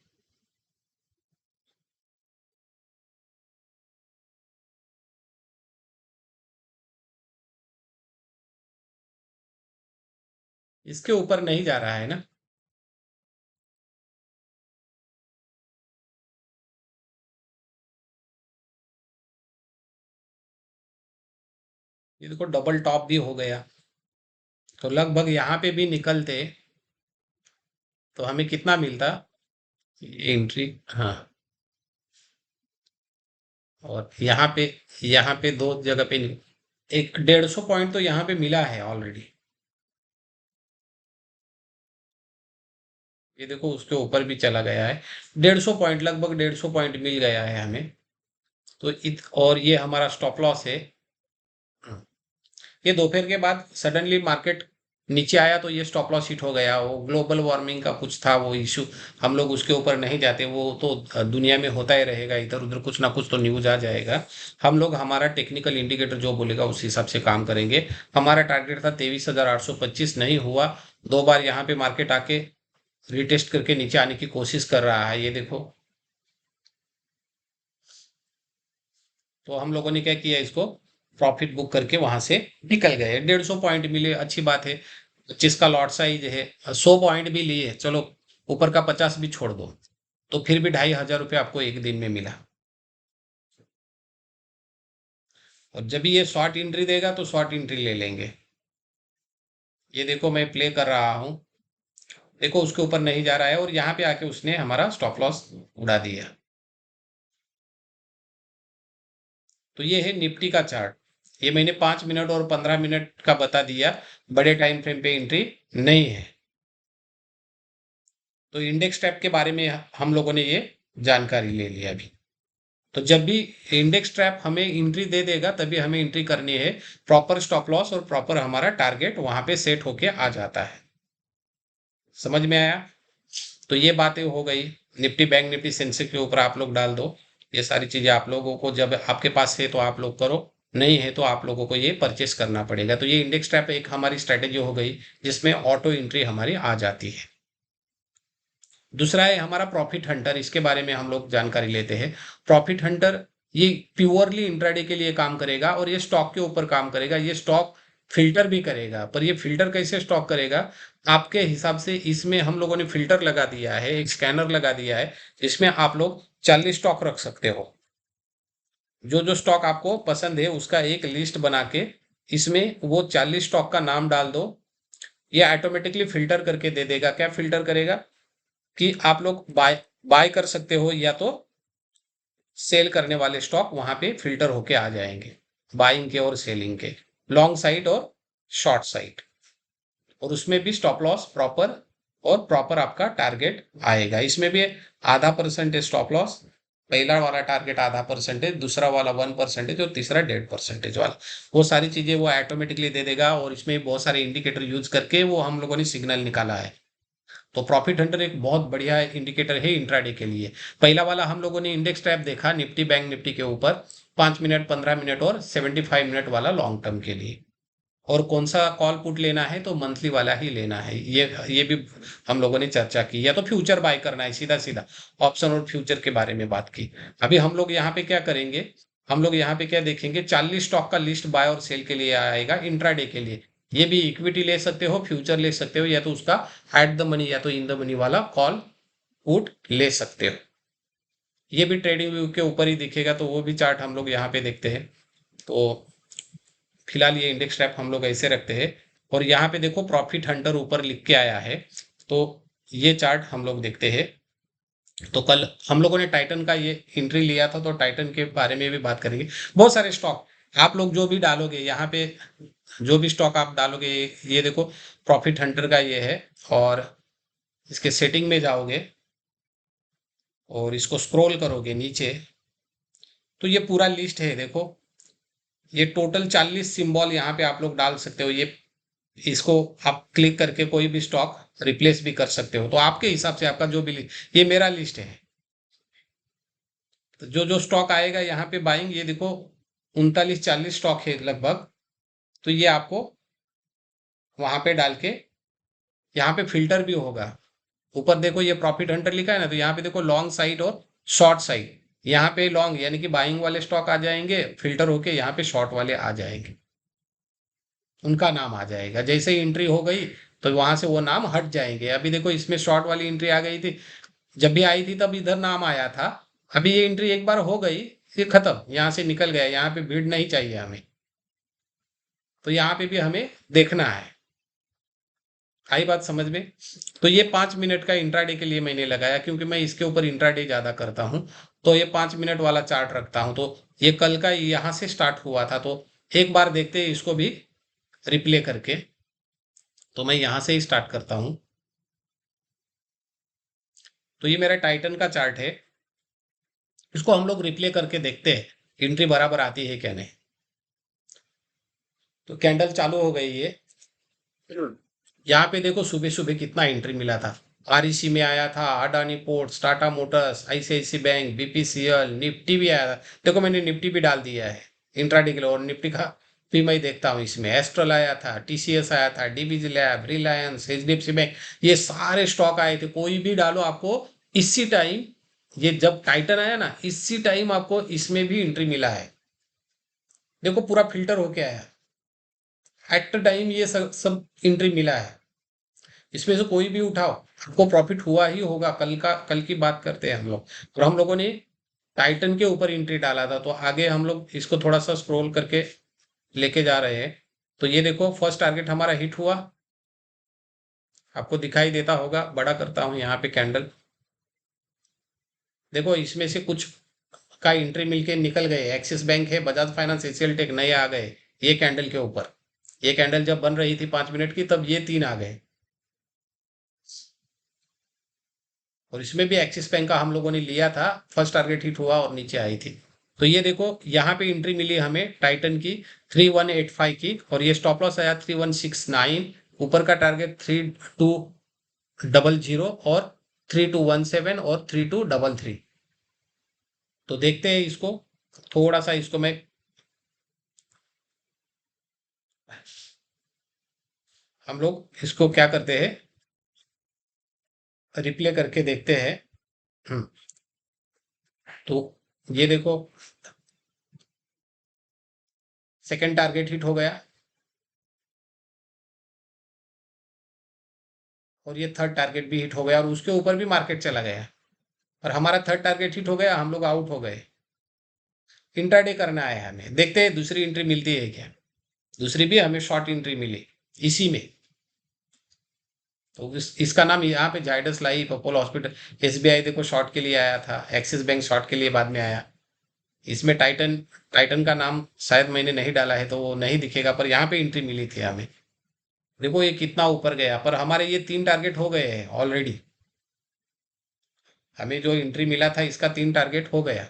इसके ऊपर नहीं जा रहा है ना? ये देखो डबल टॉप भी हो गया। तो लगभग यहाँ पे भी निकलते तो हमें कितना मिलता? एंट्री, हाँ। और यहाँ पे दो जगह पे एक 150 पॉइंट तो यहाँ पे मिला है ऑलरेडी। ये देखो उसके ऊपर भी चला गया है। 150 पॉइंट, लगभग 150 पॉइंट मिल गया है हमें। तो और ये हमारा स्टॉप लॉस है। ये दोपहर के बाद सडनली मार्केट नीचे आया तो ये स्टॉप लॉस हिट हो गया। वो ग्लोबल वार्मिंग का कुछ था वो इशू, हम लोग उसके ऊपर नहीं जाते। वो तो दुनिया में होता ही रहेगा, इधर उधर कुछ ना कुछ तो न्यूज आ जाएगा। हम लोग हमारा टेक्निकल इंडिकेटर जो बोलेगा उस हिसाब से काम करेंगे। हमारा टारगेट था 23,825, नहीं हुआ। दो बार यहाँ पे मार्केट आके रिटेस्ट करके नीचे आने की कोशिश कर रहा है, ये देखो। तो हम लोगों ने क्या किया, इसको प्रॉफिट बुक करके वहां से निकल गए। 150 पॉइंट मिले, अच्छी बात है। 25 का लॉट साइज है, 100 पॉइंट भी लिए, चलो ऊपर का 50 भी छोड़ दो, तो फिर भी 2,500 रुपये आपको एक दिन में मिला। और जब भी ये शॉर्ट एंट्री देगा तो शॉर्ट एंट्री ले लेंगे। ये देखो मैं प्ले कर रहा हूँ, देखो उसके ऊपर नहीं जा रहा है और यहाँ पे आके उसने हमारा स्टॉप लॉस उड़ा दिया। तो ये है निफ्टी का चार्ट। ये मैंने 5 मिनट और 15 मिनट का बता दिया, बड़े टाइम फ्रेम पे एंट्री नहीं है। तो इंडेक्स ट्रैप के बारे में हम लोगों ने ये जानकारी ले लिया अभी। तो जब भी इंडेक्स ट्रैप हमें एंट्री दे देगा तभी हमें एंट्री करनी है। प्रॉपर स्टॉप लॉस और प्रॉपर हमारा टारगेट वहां पे सेट होके आ जाता है। समझ में आया? तो ये बातें हो गई। निफ्टी, बैंक निफ्टी, सेंसेक्स के ऊपर आप लोग डाल दो। ये सारी चीजें आप लोगों को जब आपके पास है तो आप लोग करो, नहीं है तो आप लोगों को ये परचेस करना पड़ेगा। तो ये इंडेक्स ट्रैप एक हमारी स्ट्रेटेजी हो गई जिसमें ऑटो एंट्री हमारी आ जाती है। दूसरा है हमारा प्रॉफिट हंटर, इसके बारे में हम लोग जानकारी लेते हैं। प्रॉफिट हंटर ये प्योरली इंट्राडे के लिए काम करेगा और ये स्टॉक के ऊपर काम करेगा। ये स्टॉक फिल्टर भी करेगा, पर ये फिल्टर कैसे स्टॉक करेगा आपके हिसाब से? इसमें हम लोगों ने फिल्टर लगा दिया है, एक स्कैनर लगा दिया है जिसमें आप लोग 40 स्टॉक रख सकते हो। जो जो स्टॉक आपको पसंद है उसका एक लिस्ट बना के इसमें वो 40 स्टॉक का नाम डाल दो। ये ऑटोमेटिकली फिल्टर करके दे देगा। क्या फिल्टर करेगा कि आप लोग बाय बाय कर सकते हो या तो सेल करने वाले स्टॉक वहां पे फिल्टर होके आ जाएंगे, बाइंग के और सेलिंग के, लॉन्ग साइड और शॉर्ट साइड। और उसमें भी स्टॉप लॉस प्रॉपर और प्रॉपर आपका टारगेट आएगा। इसमें भी आधा परसेंट स्टॉप लॉस, पहला वाला टारगेट आधा परसेंटेज, दूसरा वाला 1% और तीसरा 1.5% वाला, वो सारी चीजें वो ऑटोमेटिकली दे देगा। और इसमें बहुत सारे इंडिकेटर यूज करके वो हम लोगों ने सिग्नल निकाला है। तो प्रॉफिट हंटर एक बहुत बढ़िया इंडिकेटर है इंट्राडे के लिए। पहला वाला हम लोगों ने इंडेक्स ट्रैप देखा निफ्टी बैंक निफ्टी के ऊपर, 5 मिनट, 15 मिनट और 75 मिनट वाला लॉन्ग टर्म के लिए। और कौन सा कॉल पुट लेना है तो मंथली वाला ही लेना है, ये भी हम लोगों ने चर्चा की। या तो फ्यूचर बाय करना है, सीधा सीधा ऑप्शन और फ्यूचर के बारे में बात की। अभी हम लोग यहाँ पे क्या करेंगे, हम लोग यहाँ पे क्या देखेंगे, 40 स्टॉक का लिस्ट बाय और सेल के लिए आएगा इंट्राडे के लिए। ये भी इक्विटी ले सकते हो, फ्यूचर ले सकते हो, या तो उसका एट द मनी या तो इन द मनी वाला कॉल पुट ले सकते हो। ये भी ट्रेडिंग व्यू के ऊपर ही दिखेगा, तो वो भी चार्ट हम लोग यहाँ पे देखते हैं। तो फिलहाल ये इंडेक्स ट्रैप हम लोग ऐसे रखते हैं। और यहाँ पे देखो प्रॉफिट हंटर ऊपर लिख के आया है, तो ये चार्ट हम लोग देखते हैं। तो कल हम लोगों ने टाइटन का ये एंट्री लिया था, तो टाइटन के बारे में भी बात करेंगे। बहुत सारे स्टॉक आप लोग जो भी डालोगे यहाँ पे, जो भी स्टॉक आप डालोगे, ये देखो प्रॉफिट हंटर का ये है। और इसके सेटिंग में जाओगे और इसको स्क्रॉल करोगे नीचे, तो ये पूरा लिस्ट है। देखो ये टोटल 40 सिंबल यहाँ पे आप लोग डाल सकते हो। ये इसको आप क्लिक करके कोई भी स्टॉक रिप्लेस भी कर सकते हो, तो आपके हिसाब से आपका जो भी ये मेरा लिस्ट है। तो जो जो स्टॉक आएगा यहाँ पे बाइंग, ये देखो 39-40 स्टॉक है लगभग। तो ये आपको वहां पे डाल के यहाँ पे फिल्टर भी होगा। ऊपर देखो ये प्रॉफिट हंटर लिखा है ना, तो यहाँ पे देखो लॉन्ग साइड और शॉर्ट साइड। यहाँ पे लॉन्ग यानी कि बाइंग वाले स्टॉक आ जाएंगे, फिल्टर होके यहाँ पे शॉर्ट वाले आ जाएंगे, उनका नाम आ जाएगा। जैसे ही एंट्री हो गई तो वहां से वो नाम हट जाएंगे। अभी देखो इसमें शॉर्ट वाली एंट्री आ गई थी, जब भी आई थी तब इधर नाम आया था। अभी ये एंट्री एक बार हो गई, फिर खत्म, यहाँ से निकल गया, यहाँ पे भीड़ नहीं चाहिए हमें। तो यहाँ पे भी हमें देखना है। आई बात समझ में? तो ये 5 मिनट का इंट्राडे के लिए मैंने लगाया, क्योंकि मैं इसके ऊपर इंट्राडे ज्यादा करता हूँ। तो ये 5 मिनट वाला चार्ट रखता हूँ। तो ये कल का यहाँ से स्टार्ट हुआ था, तो एक बार देखते हैं इसको भी रिप्ले करके। तो मैं यहाँ से ही स्टार्ट करता हूँ। तो ये मेरा टाइटन का चार्ट है, इसको हम लोग रिप्ले करके देखते हैं एंट्री बराबर आती है क्या नहीं। तो कैंडल चालू हो गई है। यहाँ पे देखो सुबह सुबह कितना एंट्री मिला था। आरईसी में आया था, Adani ports, Tata motors, ICICI bank, BPCL, Nifty भी आया था। देखो मैंने निफ्टी भी डाल दिया है इंट्राडे के लिए, और निफ्टी का भी मैं देखता हूँ। इसमें एस्ट्रल आया था, टीसीएस आया था, DBG lab, Reliance, HDFC bank, ये सारे स्टॉक आए थे। कोई भी डालो आपको इसी टाइम, ये जब टाइटन आया ना इसी टाइम आपको इसमें भी एंट्री मिला है। देखो पूरा फिल्टर होके आया एट टाइम, ये सब एंट्री मिला है। इसमें से कोई भी उठाओ आपको प्रॉफिट हुआ ही होगा। कल की बात करते हैं हम लोग। और हम लोगों ने टाइटन के ऊपर एंट्री डाला था, तो आगे हम लोग इसको थोड़ा सा स्क्रॉल करके लेके जा रहे हैं। तो ये देखो फर्स्ट टारगेट हमारा हिट हुआ, आपको दिखाई देता होगा। बड़ा करता हूं यहाँ पे कैंडल, देखो इसमें से कुछ का एंट्री मिलके निकल गए। एक्सिस बैंक है, बजाज फाइनेंस, एशियल टेक नए आ गए ये कैंडल के ऊपर। ये कैंडल जब बन रही थी 5 मिनट की, तब ये 3 आ गए। और इसमें भी एक्सिस बैंक का हम लोगों ने लिया था, फर्स्ट टारगेट हिट हुआ और नीचे आई थी। तो ये देखो यहाँ पे एंट्री मिली हमें टाइटन की 3185 की, और ये स्टॉप लॉस आया 3169। ऊपर का टारगेट 3200 और 3217 और 3233। तो देखते हैं इसको, थोड़ा सा इसको मैं हम लोग इसको क्या करते हैं, रिप्ले करके देखते हैं। हम्म, तो ये देखो सेकंड टारगेट हिट हो गया, और ये थर्ड टारगेट भी हिट हो गया, और उसके ऊपर भी मार्केट चला गया। और हमारा थर्ड टारगेट हिट हो गया, हम लोग आउट हो गए। इंट्राडे करना है हमें, देखते हैं दूसरी एंट्री मिलती है क्या। दूसरी भी हमें शॉर्ट एंट्री मिली इसी में। तो इसका नाम यहाँ पे Zydus life, Apollo hospital, SBI देखो शॉर्ट के लिए आया था, एक्सिस बैंक शॉर्ट के लिए बाद में आया। इसमें टाइटन, टाइटन का नाम शायद मैंने नहीं डाला है तो वो नहीं दिखेगा, पर यहाँ पे एंट्री मिली थी हमें। देखो ये कितना ऊपर गया, पर हमारे ये 3 टारगेट हो गए हैं ऑलरेडी। हमें जो एंट्री मिला था इसका 3 टारगेट हो गया।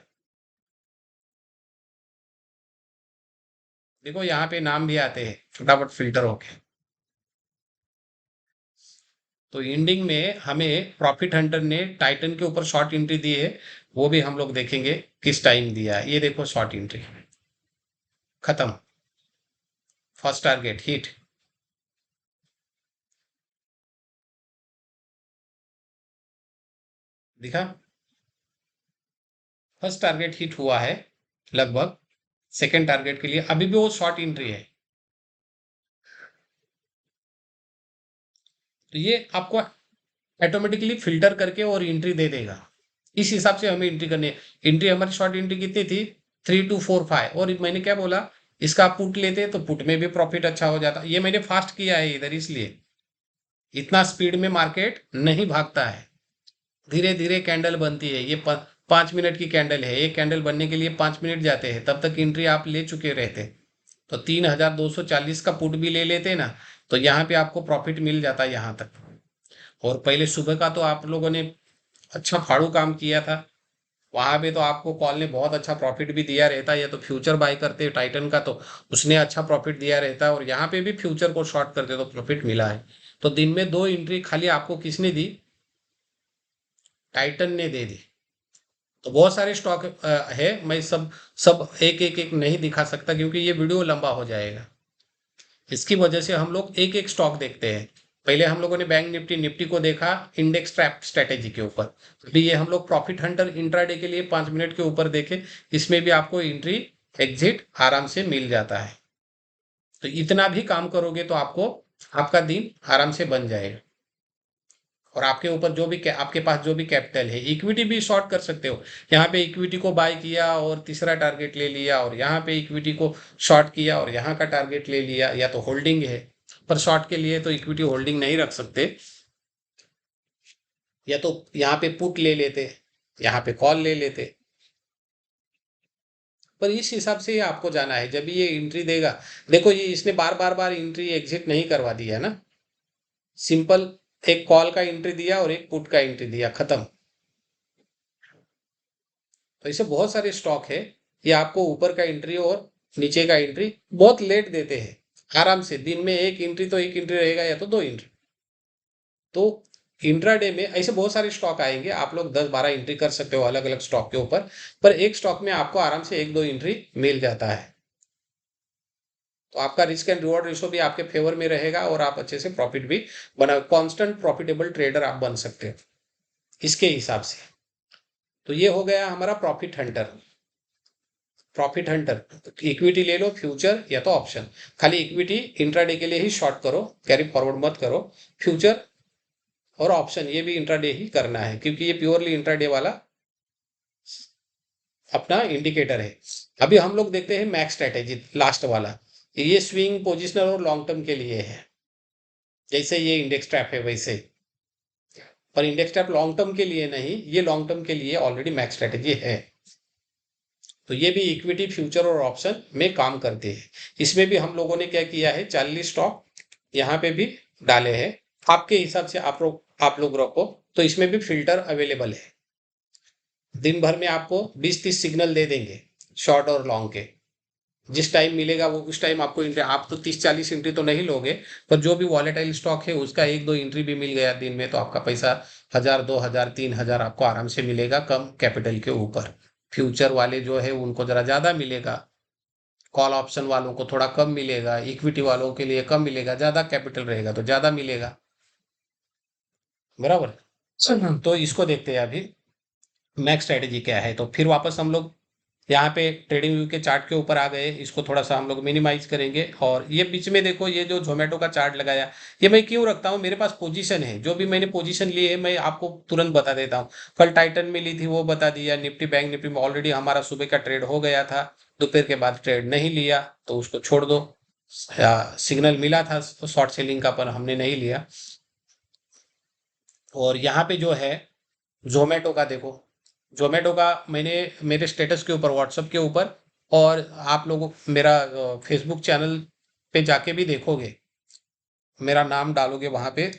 देखो यहाँ पे नाम भी आते हैं फटाफट फिल्टर होके। तो एंडिंग में हमें प्रॉफिट हंटर ने टाइटन के ऊपर शॉर्ट एंट्री दी है, वो भी हम लोग देखेंगे किस टाइम दिया है। ये देखो शॉर्ट एंट्री खत्म, फर्स्ट टारगेट हिट। दिखा, फर्स्ट टारगेट हिट हुआ है लगभग। सेकंड टारगेट के लिए अभी भी वो शॉर्ट एंट्री है। तो ये आपको ऑटोमेटिकली फिल्टर करके और एंट्री दे देगा। इस हिसाब से हमें एंट्री करनी है। एंट्री हमारी शॉर्ट एंट्री कितनी थी, 3245, और मैंने क्या बोला, इसका आप पुट लेते तो पुट में भी प्रॉफिट अच्छा हो जाता। ये मैंने फास्ट किया है इधर, इसलिए इतना स्पीड में मार्केट नहीं भागता है, धीरे धीरे कैंडल बनती है। ये 5 मिनट की कैंडल है, एक कैंडल बनने के लिए 5 मिनट जाते हैं, तब तक एंट्री आप ले चुके रहते। तो 3240 का पुट भी ले लेते ना, तो यहाँ पे आपको प्रॉफिट मिल जाता है यहाँ तक। और पहले सुबह का तो आप लोगों ने अच्छा फाड़ू काम किया था, वहां पे तो आपको कॉल ने बहुत अच्छा प्रॉफिट भी दिया रहता है। या तो फ्यूचर बाय करते टाइटन का तो उसने अच्छा प्रॉफिट दिया रहता है, और यहाँ पे भी फ्यूचर को शॉर्ट करते तो प्रॉफिट मिला है। तो दिन में 2 एंट्री खाली आपको किसने दी, टाइटन ने दे दी। तो बहुत सारे स्टॉक है, मैं सब सब एक एक एक नहीं दिखा सकता क्योंकि ये वीडियो लंबा हो जाएगा। इसकी वजह से हम लोग एक एक स्टॉक देखते हैं। पहले हम लोगों ने बैंक निफ्टी निफ्टी को देखा इंडेक्स ट्रैप स्ट्रेटेजी के ऊपर, अभी ये हम लोग प्रॉफिट हंटर इंट्राडे के लिए 5 मिनट के ऊपर देखे। इसमें भी आपको एंट्री एग्जिट आराम से मिल जाता है। तो इतना भी काम करोगे तो आपको आपका दिन आराम से बन जाएगा। और आपके ऊपर जो भी आपके पास जो भी कैपिटल है, इक्विटी भी शॉर्ट कर सकते हो। यहाँ पे इक्विटी को बाय किया और तीसरा टारगेट ले लिया, और यहाँ पे इक्विटी को शॉर्ट किया और यहाँ का टारगेट ले लिया, या तो होल्डिंग है। पर शॉर्ट के लिए तो इक्विटी होल्डिंग नहीं रख सकते, या तो यहाँ पे पुट ले लेते, यहाँ पे कॉल ले लेते। पर इस हिसाब से ही आपको जाना है जब भी ये एंट्री देगा। देखो ये इसने बार बार बार एंट्री एग्जिट नहीं करवा दिया ना, सिंपल एक कॉल का एंट्री दिया और एक पुट का एंट्री दिया, खत्म। तो ऐसे बहुत सारे स्टॉक है, ये आपको ऊपर का एंट्री और नीचे का एंट्री बहुत लेट देते हैं। आराम से दिन में एक एंट्री तो एक एंट्री रहेगा, या तो 2 एंट्री। तो इंट्राडे में ऐसे बहुत सारे स्टॉक आएंगे, आप लोग 10-12 एंट्री कर सकते हो अलग अलग स्टॉक के ऊपर। पर एक स्टॉक में आपको आराम से 1-2 एंट्री मिल जाता है। तो आपका रिस्क एंड रिवॉर्ड रेशो भी आपके फेवर में रहेगा, और आप अच्छे से प्रॉफिट भी बना, कांस्टेंट प्रॉफिटेबल ट्रेडर आप बन सकते हो इसके हिसाब से। तो ये हो गया हमारा profit Hunter. Profit Hunter equity ले लो, फ्यूचर या तो ऑप्शन। खाली इक्विटी इंट्राडे के लिए ही शॉर्ट करो, कैरी फॉरवर्ड मत करो। फ्यूचर और ऑप्शन ये भी इंट्राडे ही करना है, क्योंकि ये प्योरली इंट्राडे वाला अपना इंडिकेटर है। अभी हम लोग देखते हैं मैक्स स्ट्रेटेजी लास्ट वाला, ये स्विंग पोजिशनल और लॉन्ग टर्म के लिए है। जैसे ये इंडेक्स ट्रैप है वैसे, पर इंडेक्स ट्रैप लॉन्ग टर्म के लिए नहीं, ये लॉन्ग टर्म के लिए ऑलरेडी मैक्स स्ट्रेटेजी है। तो ये भी इक्विटी फ्यूचर और ऑप्शन में काम करते हैं। इसमें भी हम लोगों ने क्या किया है, 40 स्टॉक यहाँ पे भी डाले हैं। आपके हिसाब से आप लोग रखो। तो इसमें भी फिल्टर अवेलेबल है। दिन भर में आपको 20-30 सिग्नल दे देंगे, शॉर्ट और लॉन्ग के। जिस टाइम मिलेगा वो उस टाइम आपको एंट्री, आप तो 30-40 एंट्री तो नहीं लोगे, पर जो भी वॉलेटाइल स्टॉक है उसका 1-2 एंट्री भी मिल गया दिन में, तो आपका पैसा 1000, 2000, 3000 आपको आराम से मिलेगा कम कैपिटल के ऊपर। फ्यूचर वाले जो है उनको जरा ज्यादा मिलेगा, कॉल ऑप्शन वालों को थोड़ा कम मिलेगा, इक्विटी वालों के लिए कम मिलेगा, ज्यादा कैपिटल रहेगा तो ज्यादा मिलेगा। बराबर। तो इसको देखते हैं अभी मैक्स स्ट्रेटेजी क्या है। तो फिर वापस हम लोग यहाँ पे ट्रेडिंग व्यू के चार्ट के ऊपर आ गए। इसको थोड़ा सा हम लोग मिनिमाइज करेंगे, और ये बीच में देखो ये जो जोमेटो का चार्ट लगाया, ये मैं क्यों रखता हूँ, मेरे पास पोजीशन है, जो भी मैंने पोजीशन ली है मैं आपको तुरंत बता देता हूँ। कल टाइटन में ली थी वो बता दिया, निफ्टी बैंक निफ्टी में ऑलरेडी हमारा सुबह का ट्रेड हो गया था, दोपहर के बाद ट्रेड नहीं लिया तो उसको छोड़ दो। सिग्नल मिला था शॉर्ट सेलिंग का, पर हमने नहीं लिया। और यहाँ पे जो है जोमेटो का देखो, जोमेटो का मैंने मेरे स्टेटस के ऊपर व्हाट्सएप के ऊपर, और आप लोगों मेरा फेसबुक चैनल पे जाके भी देखोगे, मेरा नाम डालोगे वहाँ पे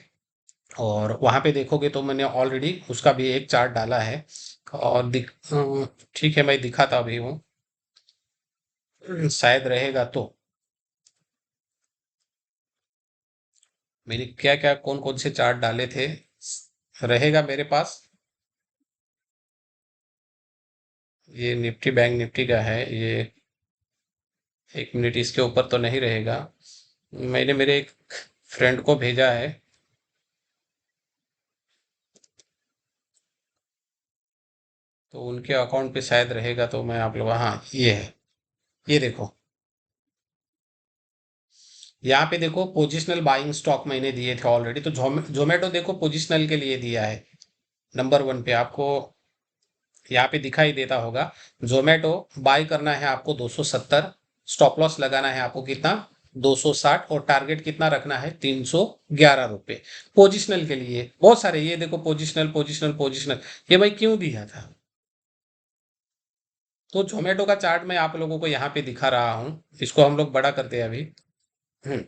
और वहाँ पे देखोगे तो मैंने ऑलरेडी उसका भी एक चार्ट डाला है। और ठीक है, मैं दिखाता भी हूँ, शायद रहेगा तो। मैंने क्या क्या कौन कौन से चार्ट डाले थे, रहेगा मेरे पास। ये निफ्टी बैंक निफ्टी का है ये, 1 मिनट, इसके ऊपर तो नहीं रहेगा। मैंने मेरे एक फ्रेंड को भेजा है, तो उनके अकाउंट पे शायद रहेगा, तो मैं आप लोग, हाँ ये है, ये देखो, यहाँ पे देखो पोजिशनल बाइंग स्टॉक मैंने दिए थे ऑलरेडी। तो जोमेटो देखो पोजिशनल के लिए दिया है, नंबर 1 पे आपको यहाँ पे दिखाई देता होगा। जोमेटो बाय करना है आपको 270, स्टॉप लॉस लगाना है आपको कितना, 260, और टारगेट कितना रखना है, 311 रुपये। पोजिशनल के लिए बहुत सारे, ये देखो पोजिशनल पोजिशनल पोजिशनल, ये भाई क्यों दिया था। तो जोमेटो का चार्ट मैं आप लोगों को यहाँ पे दिखा रहा हूँ, इसको हम लोग बड़ा करते हैं अभी। हम्म,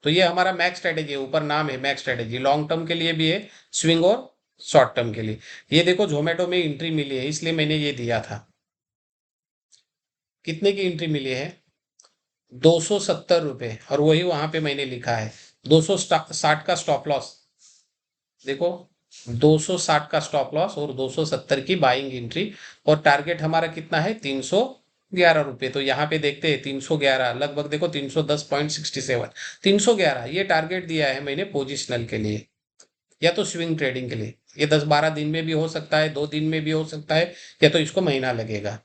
तो ये हमारा मैक्स स्ट्रेटेजी है, ऊपर नाम है मैक्स स्ट्रेटेजी, लॉन्ग टर्म के लिए भी है, स्विंग और शॉर्ट टर्म के लिए। ये देखो जोमेटो में एंट्री मिली है, इसलिए मैंने ये दिया था। कितने की एंट्री मिली है, 270 रुपये, और वही वहां पे मैंने लिखा है 260 का स्टॉप लॉस। देखो 260 का स्टॉप लॉस और 270 की बाइंग एंट्री, और टारगेट हमारा कितना है, 311 रुपये। तो यहाँ पे देखते हैं 311 लगभग, देखो 310.67, 311 ये टारगेट दिया है मैंने पोजिशनल के लिए, या तो स्विंग ट्रेडिंग के लिए। ये 10-12 दिन में भी हो सकता है, 2 दिन में भी हो सकता है, या तो इसको महीना लगेगा,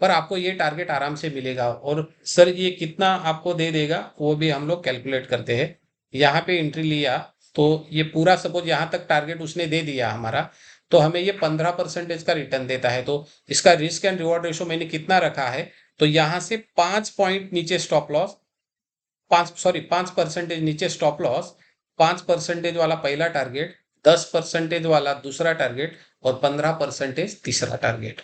पर आपको ये टारगेट आराम से मिलेगा। और सर ये कितना आपको दे देगा वो भी हम लोग कैलकुलेट करते हैं। यहाँ पे एंट्री लिया तो ये पूरा सपोज यहाँ तक टारगेट उसने दे दिया हमारा, तो हमें ये 15% का रिटर्न देता है। तो इसका रिस्क एंड रिवॉर्ड रेशो मैंने कितना रखा है, तो यहाँ से 5 पॉइंट नीचे स्टॉप लॉस, 5% नीचे स्टॉप लॉस, 5% वाला पहला टारगेट, 10% वाला दूसरा टारगेट, और 15% तीसरा टारगेट।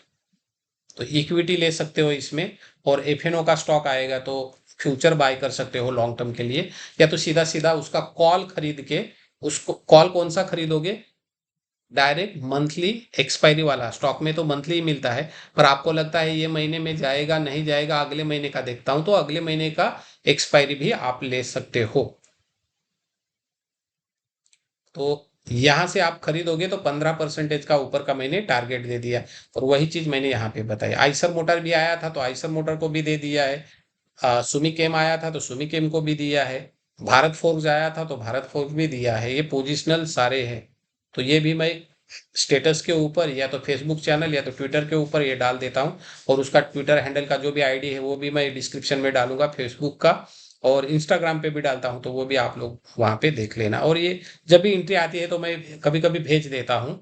तो इक्विटी ले सकते हो इसमें, और एफएनओ का स्टॉक आएगा तो फ्यूचर बाय कर सकते हो लॉन्ग टर्म के लिए, या तो सीधा सीधा उसका कॉल खरीद के, उसको कॉल कौन सा खरीदोगे, डायरेक्ट मंथली एक्सपायरी वाला। स्टॉक में तो मंथली ही मिलता है, पर आपको लगता है ये महीने में जाएगा नहीं जाएगा, अगले महीने का देखता हूं, तो अगले महीने का एक्सपायरी भी आप ले सकते हो। तो यहाँ से आप खरीदोगे तो 15% का ऊपर का मैंने टारगेट दे दिया, और वही चीज मैंने यहाँ पे बताई। आइसर मोटर भी आया था तो आइसर मोटर को भी दे दिया है, सुमिकेम आया था तो सुमिकेम को भी दिया है, भारत फोर्ज आया था तो भारत फोर्ज भी दिया है। ये पोजिशनल सारे हैं, तो ये भी मैं स्टेटस के ऊपर या तो फेसबुक चैनल या तो ट्विटर के ऊपर ये डाल देता हूँ। और उसका ट्विटर हैंडल का जो भी आईडी है वो भी मैं डिस्क्रिप्शन में डालूंगा फेसबुक का, और इंस्टाग्राम पे भी डालता हूँ, तो वो भी आप लोग वहां पे देख लेना। और ये जब भी एंट्री आती है तो मैं कभी कभी भेज देता हूँ,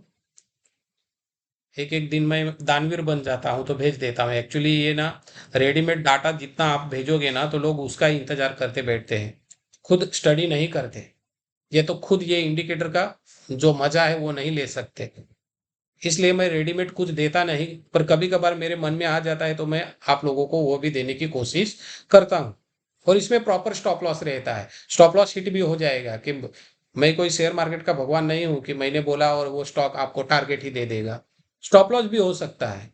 एक एक दिन में दानवीर बन जाता हूँ तो भेज देता हूँ। एक्चुअली ये ना, रेडीमेड डाटा जितना आप भेजोगे ना तो लोग उसका ही इंतजार करते बैठते हैं, खुद स्टडी नहीं करते। ये तो खुद ये इंडिकेटर का जो मजा है वो नहीं ले सकते, इसलिए मैं रेडीमेड कुछ देता नहीं, पर कभी कभार मेरे मन में आ जाता है तो मैं आप लोगों को वो भी देने की कोशिश करता हूँ। और इसमें प्रॉपर स्टॉप लॉस रहता है, स्टॉप लॉस हिट भी हो जाएगा, कि मैं कोई शेयर मार्केट का भगवान नहीं हूं कि मैंने बोला और वो स्टॉक आपको टारगेट ही दे देगा। स्टॉप लॉस भी हो सकता है,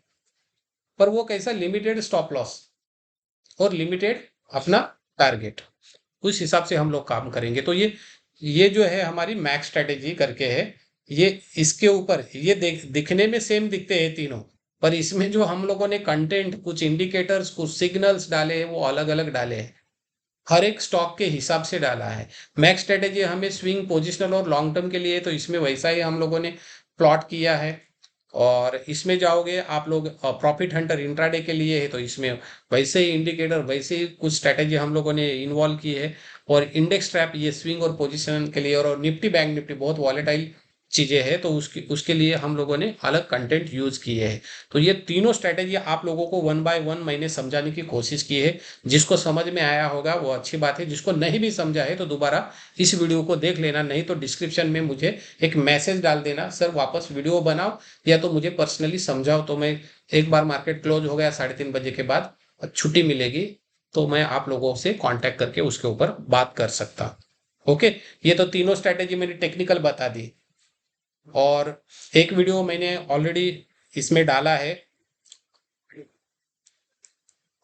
पर वो कैसा, लिमिटेड स्टॉप लॉस और लिमिटेड अपना टारगेट, उस हिसाब से हम लोग काम करेंगे। तो ये जो है हमारी मैक्स स्ट्रेटेजी करके है। ये इसके ऊपर ये दिखने में सेम दिखते हैं तीनों, पर इसमें जो हम लोगों ने कंटेंट, कुछ इंडिकेटर्स, कुछ सिग्नल्स डाले हैं, वो अलग अलग डाले हैं, हर एक स्टॉक के हिसाब से डाला है। मैक्स स्ट्रेटेजी हमें स्विंग, पोजिशनल और लॉन्ग टर्म के लिए, तो इसमें वैसा ही हम लोगों ने प्लॉट किया है। और इसमें जाओगे आप लोग प्रॉफिट हंटर इंट्राडे के लिए है, तो इसमें वैसे ही इंडिकेटर, वैसे ही कुछ स्ट्रैटेजी हम लोगों ने इन्वॉल्व की है। और इंडेक्स ट्रैप ये स्विंग और पोजीशन के लिए, और निफ्टी बैंक निफ्टी बहुत वॉलेटाइल चीजें हैं, तो उसकी उसके लिए हम लोगों ने अलग कंटेंट यूज किए हैं। तो ये तीनों स्ट्रैटेजी आप लोगों को वन बाय वन मैंने समझाने की कोशिश की है। जिसको समझ में आया होगा वो अच्छी बात है, जिसको नहीं भी समझा है तो दोबारा इस वीडियो को देख लेना, नहीं तो डिस्क्रिप्शन में मुझे एक मैसेज डाल देना, सर वापस वीडियो बनाओ, या तो मुझे पर्सनली समझाओ। तो मैं एक बार मार्केट क्लोज हो गया 3:30 बजे के बाद छुट्टी मिलेगी, तो मैं आप लोगों से कांटेक्ट करके उसके ऊपर बात कर सकता हूं। ओके, ये तो तीनों स्ट्रैटेजी मैंने टेक्निकल बता दी। और एक वीडियो मैंने ऑलरेडी इसमें डाला है,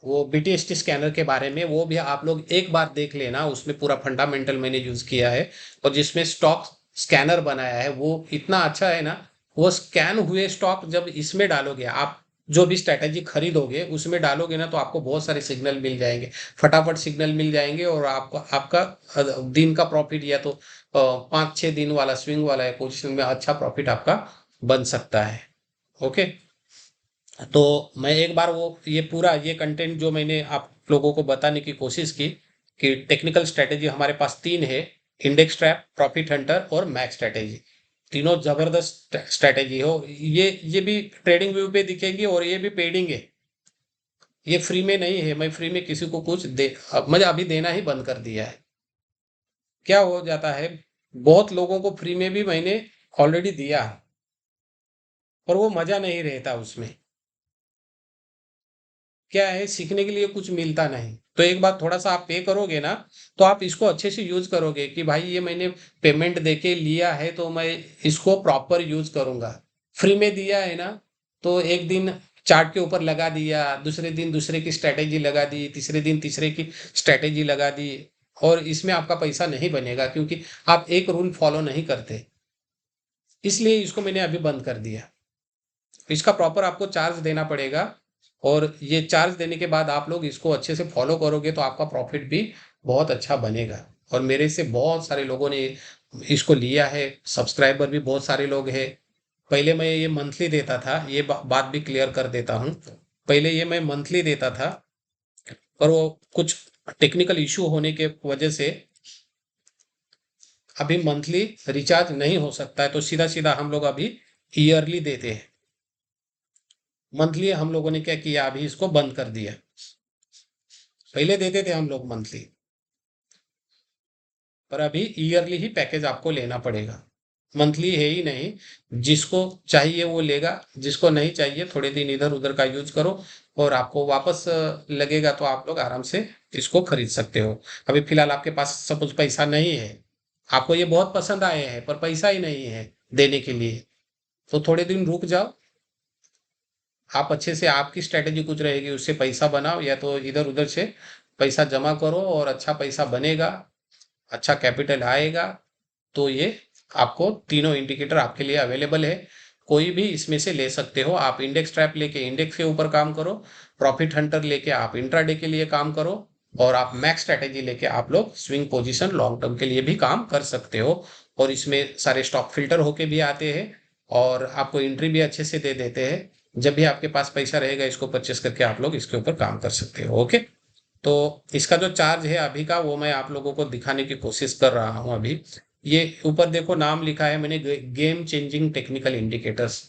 वो बीटीएसटी स्कैनर के बारे में, वो भी आप लोग एक बार देख लेना। उसमें पूरा फंडामेंटल मैंने यूज किया है, और जिसमें स्टॉक स्कैनर बनाया है वो इतना अच्छा है ना। वो स्कैन हुए स्टॉक जब इसमें डालोगे आप, जो भी स्ट्रैटेजी खरीदोगे उसमें डालोगे ना, तो आपको बहुत सारे सिग्नल मिल जाएंगे, फटाफट सिग्नल मिल जाएंगे, और आपका आपका दिन का प्रॉफिट, या तो 5-6 दिन वाला स्विंग वाला है पोजिशन में अच्छा प्रॉफिट आपका बन सकता है। ओके, तो मैं एक बार वो ये पूरा ये कंटेंट जो मैंने आप लोगों को बताने की कोशिश की कि टेक्निकल स्ट्रेटेजी हमारे पास तीन है, इंडेक्स ट्रैप, प्रॉफिट हंटर और मैक्स स्ट्रेटेजी। तीनों जबरदस्त स्ट्रेटेजी हो। ये भी ट्रेडिंग व्यू पे दिखेगी, और ये भी पेडिंग है, ये फ्री में नहीं है। मैं फ्री में किसी को कुछ दे मुझे अभी देना ही बंद कर दिया है। क्या हो जाता है, बहुत लोगों को फ्री में भी मैंने ऑलरेडी दिया है, पर वो मजा नहीं रहता उसमें। क्या है, सीखने के लिए कुछ मिलता नहीं। तो एक बार थोड़ा सा आप पे करोगे ना, तो आप इसको अच्छे से यूज करोगे कि भाई ये मैंने पेमेंट देके लिया है, तो मैं इसको प्रॉपर यूज करूंगा। फ्री में दिया है ना, तो एक दिन चार्ट के ऊपर लगा दिया, दूसरे दिन दूसरे की स्ट्रैटेजी लगा दी, तीसरे दिन तीसरे की स्ट्रैटेजी लगा दी, और इसमें आपका पैसा नहीं बनेगा, क्योंकि आप एक रूल फॉलो नहीं करते। इसलिए इसको मैंने अभी बंद कर दिया। इसका प्रॉपर आपको चार्ज देना पड़ेगा, और ये चार्ज देने के बाद आप लोग इसको अच्छे से फॉलो करोगे तो आपका प्रॉफिट भी बहुत अच्छा बनेगा। और मेरे से बहुत सारे लोगों ने इसको लिया है, सब्सक्राइबर भी बहुत सारे लोग हैं। पहले मैं ये मंथली देता था, ये बात भी क्लियर कर देता हूँ। पहले ये मैं मंथली देता था, पर वो कुछ टेक्निकल इशू होने के वजह से अभी मंथली रिचार्ज नहीं हो सकता है, तो सीधा सीधा हम लोग अभी ईयरली देते हैं। मंथली हम लोगों ने क्या किया, अभी इसको बंद कर दिया। पहले देते थे हम लोग मंथली, पर अभी ईयरली ही पैकेज आपको लेना पड़ेगा। मंथली है ही नहीं, जिसको चाहिए वो लेगा, जिसको नहीं चाहिए थोड़े दिन इधर उधर का यूज करो, और आपको वापस लगेगा तो आप लोग आराम से इसको खरीद सकते हो। अभी फिलहाल आपके पास सपोज पैसा नहीं है, आपको ये बहुत पसंद आए हैं पर पैसा ही नहीं है देने के लिए, तो थोड़े दिन रुक जाओ। आप अच्छे से, आपकी स्ट्रेटेजी कुछ रहेगी, उससे पैसा बनाओ, या तो इधर उधर से पैसा जमा करो, और अच्छा पैसा बनेगा, अच्छा कैपिटल आएगा। तो ये आपको तीनों इंडिकेटर आपके लिए अवेलेबल है, कोई भी इसमें से ले सकते हो। आप इंडेक्स ट्रैप लेके इंडेक्स के ऊपर काम करो, प्रॉफिट हंटर लेके आप इंट्राडे के लिए काम करो, और आप मैक्स स्ट्रेटेजी लेके आप लोग स्विंग पोजीशन लॉन्ग टर्म के लिए भी काम कर सकते हो। और इसमें सारे स्टॉक फिल्टर होके भी आते हैं, और आपको एंट्री भी अच्छे से दे देते हैं। जब भी आपके पास पैसा रहेगा इसको परचेस करके आप लोग इसके ऊपर काम कर सकते हो। ओके, तो इसका जो चार्ज है अभी का, वो मैं आप लोगों को दिखाने की कोशिश कर रहा हूं अभी। ये ऊपर देखो नाम लिखा है मैंने, गेम चेंजिंग टेक्निकल इंडिकेटर्स।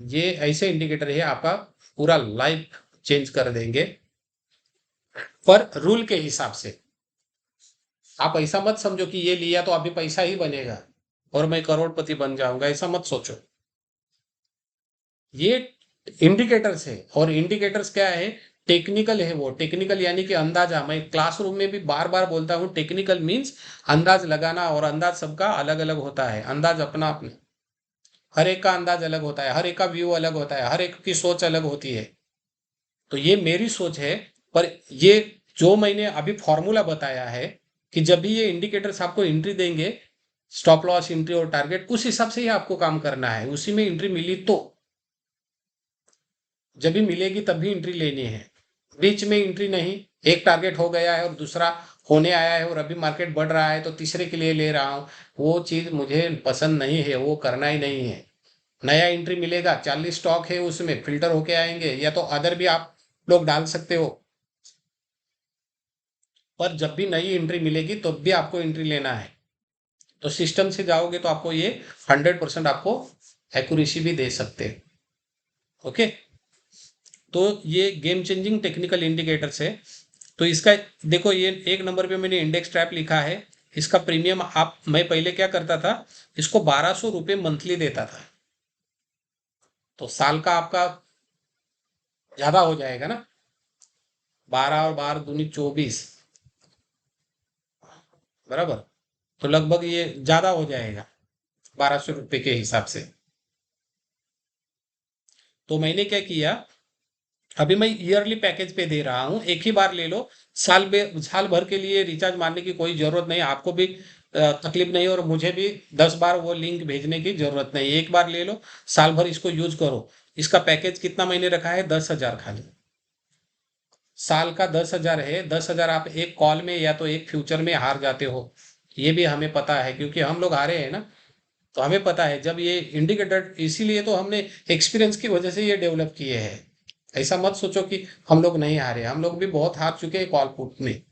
ये ऐसे इंडिकेटर है आपका पूरा लाइफ चेंज कर देंगे, पर रूल के हिसाब से। आप ऐसा मत समझो कि ये लिया तो अभी पैसा ही बनेगा और मैं करोड़पति बन जाऊंगा, ऐसा मत सोचो। ये इंडिकेटर्स है, और इंडिकेटर्स क्या है, टेक्निकल है। वो टेक्निकल यानी कि अंदाजा, मैं क्लासरूम में भी बार बार बोलता हूँ, टेक्निकल मींस अंदाज लगाना, और अंदाज सबका अलग अलग होता है, अंदाज अपना अपना, हर एक का अंदाज अलग होता है, हर एक का व्यू अलग होता है, हर एक की सोच अलग होती है। तो ये मेरी सोच है, पर ये जो मैंने अभी फॉर्मूला बताया है, कि जब भी ये इंडिकेटर्स आपको एंट्री देंगे, स्टॉप लॉस एंट्री और टारगेट, उस हिसाब से ही आपको काम करना है। उसी में एंट्री मिली तो, जब भी मिलेगी तब भी एंट्री लेनी है। बीच में एंट्री नहीं, एक टारगेट हो गया है और दूसरा होने आया है, और अभी मार्केट बढ़ रहा है तो तीसरे के लिए ले रहा हूं, वो चीज मुझे पसंद नहीं है, वो करना ही नहीं है। नया एंट्री मिलेगा, 40 स्टॉक है उसमें, फिल्टर होके आएंगे, या तो अदर भी आप लोग डाल सकते हो, पर जब भी नई एंट्री मिलेगी तब भी आपको एंट्री लेना है। तो सिस्टम से जाओगे तो आपको ये 100% आपको एक्यूरेसी भी दे सकते हैं। ओके, तो ये गेम चेंजिंग टेक्निकल इंडिकेटर्स है। तो इसका देखो, ये एक नंबर पे मैंने इंडेक्स ट्रैप लिखा है। इसका प्रीमियम आप, मैं पहले क्या करता था, इसको 1200 रुपये मंथली देता था। तो साल का आपका ज्यादा हो जाएगा ना, 12 और 12 दूनी 24, बराबर। तो लगभग ये ज्यादा हो जाएगा 1200 रुपये के हिसाब से। तो मैंने क्या किया, अभी मैं ईयरली पैकेज पे दे रहा हूँ, एक ही बार ले लो। साल भर के लिए रिचार्ज मारने की कोई जरूरत नहीं, आपको भी तकलीफ नहीं और मुझे भी 10 बार वो लिंक भेजने की जरूरत नहीं। एक बार ले लो, साल भर इसको यूज करो। इसका पैकेज कितना मैंने रखा है, 10,000 खाली। साल का 10,000 है। 10,000 आप एक कॉल में या तो एक फ्यूचर में हार जाते हो, ये भी हमें पता है क्योंकि हम लोग हारे हैं ना। तो हमें पता है जब ये इंडिकेटर, इसीलिए तो हमने एक्सपीरियंस की वजह से ये डेवलप किए हैं। ऐसा मत सोचो कि हम लोग नहीं हारे, हम लोग भी बहुत हार चुके हैं कॉल पुट में।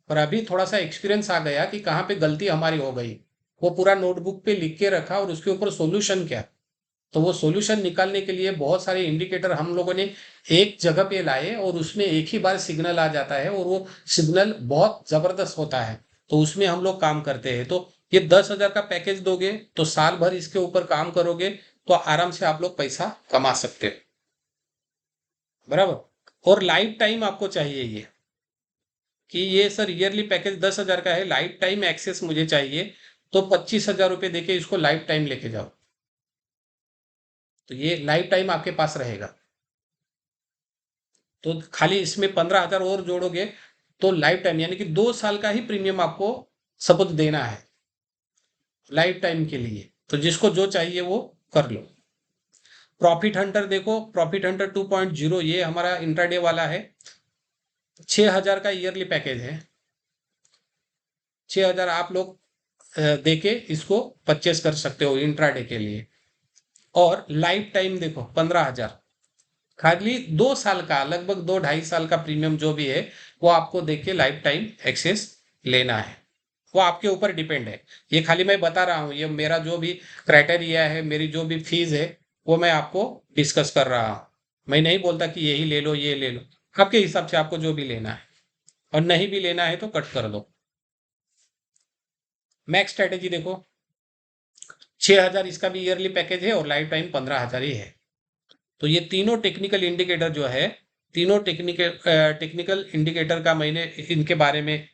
पर अभी थोड़ा सा एक्सपीरियंस आ गया कि कहाँ पे गलती हमारी हो गई। वो पूरा नोटबुक पे लिख के रखा और उसके ऊपर सॉल्यूशन क्या। तो वो सॉल्यूशन निकालने के लिए बहुत सारे इंडिकेटर हम लोगों ने एक जगह पे लाए और उसमें एक ही बार सिग्नल आ जाता है और वो सिग्नल बहुत जबरदस्त होता है। तो उसमें हम लोग काम करते हैं। तो ये 10,000 का पैकेज दोगे तो साल भर इसके ऊपर काम करोगे तो आराम से आप लोग पैसा कमा सकते हो, बराबर। और लाइफ टाइम आपको चाहिए ये, कि ये सर ईयरली पैकेज 10,000 का है, लाइफ टाइम एक्सेस मुझे चाहिए, तो 25,000 रुपये देके इसको लाइफ टाइम लेके जाओ। तो ये लाइफ टाइम आपके पास रहेगा। तो खाली इसमें 15,000 और जोड़ोगे तो लाइफ टाइम यानी कि 2 साल का ही प्रीमियम आपको सपोज देना है लाइफ टाइम के लिए। तो जिसको जो चाहिए वो कर लो। प्रॉफिट हंटर देखो, प्रॉफिट हंटर 2.0 ये हमारा इंट्राडे वाला है। 6,000 का ईयरली पैकेज है। 6,000 आप लोग देके इसको परचेस कर सकते हो इंट्राडे के लिए। और लाइफ टाइम देखो 15,000, खाली 2 साल का, लगभग 2 ढाई साल का प्रीमियम जो भी है वो आपको देके लाइफ टाइम एक्सेस लेना है। वो आपके ऊपर डिपेंड है। ये खाली मैं बता रहा हूँ, ये मेरा जो भी क्राइटेरिया है, मेरी जो भी फीस है, वो मैं आपको डिस्कस कर रहा हूँ। मैं नहीं बोलता कि यही ले लो ये ले लो, आपके हिसाब से आपको जो भी लेना है, और नहीं भी लेना है तो कट कर दो। मैक्स स्ट्रेटेजी देखो, 6,000 इसका भी ईयरली पैकेज है और लाइफ टाइम 15,000 ही है। तो ये तीनों टेक्निकल इंडिकेटर जो है, तीनों टेक्निकल इंडिकेटर का मैंने इनके बारे में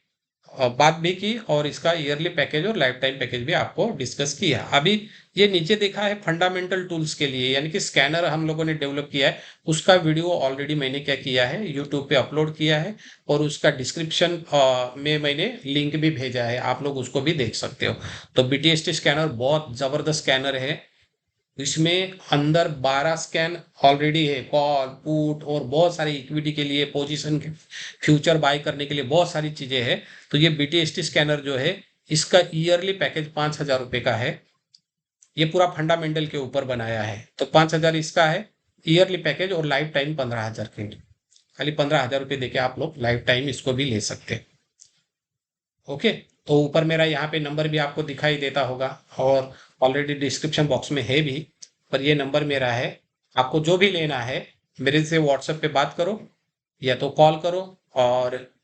बात भी की और इसका ईयरली पैकेज और लाइफ टाइम पैकेज भी आपको डिस्कस किया। अभी ये नीचे देखा है फंडामेंटल टूल्स के लिए, यानी कि स्कैनर हम लोगों ने डेवलप किया है, उसका वीडियो ऑलरेडी मैंने क्या किया है, यूट्यूब पे अपलोड किया है और उसका डिस्क्रिप्शन में मैंने लिंक भी भेजा है, आप लोग उसको भी देख सकते हो। तो बीटीएसटी स्कैनर बहुत जबरदस्त स्कैनर है। इसमें अंदर 12 स्कैन ऑलरेडी है, कॉल पुट और बहुत सारी इक्विटी के लिए, पोजीशन के फ्यूचर बाय करने के लिए बहुत सारी चीजें हैं। तो ये बीटीएसटी स्कैनर जो है, इसका ईयरली पैकेज 5,000 रुपये का है। ये पूरा फंडामेंटल के ऊपर बनाया है, तो 5,000 इसका है ईयरली पैकेज और लाइफ टाइम 15,000 के लिए। खाली 15,000 रुपये देके आप लोग लाइफ टाइम इसको भी ले सकते हैं। ओके, तो ऊपर मेरा यहाँ पे नंबर भी आपको दिखाई देता होगा और ऑलरेडी डिस्क्रिप्शन बॉक्स में है भी, पर ये नंबर मेरा है। आपको जो भी लेना है मेरे से व्हाट्सएप पे बात करो या तो कॉल करो, और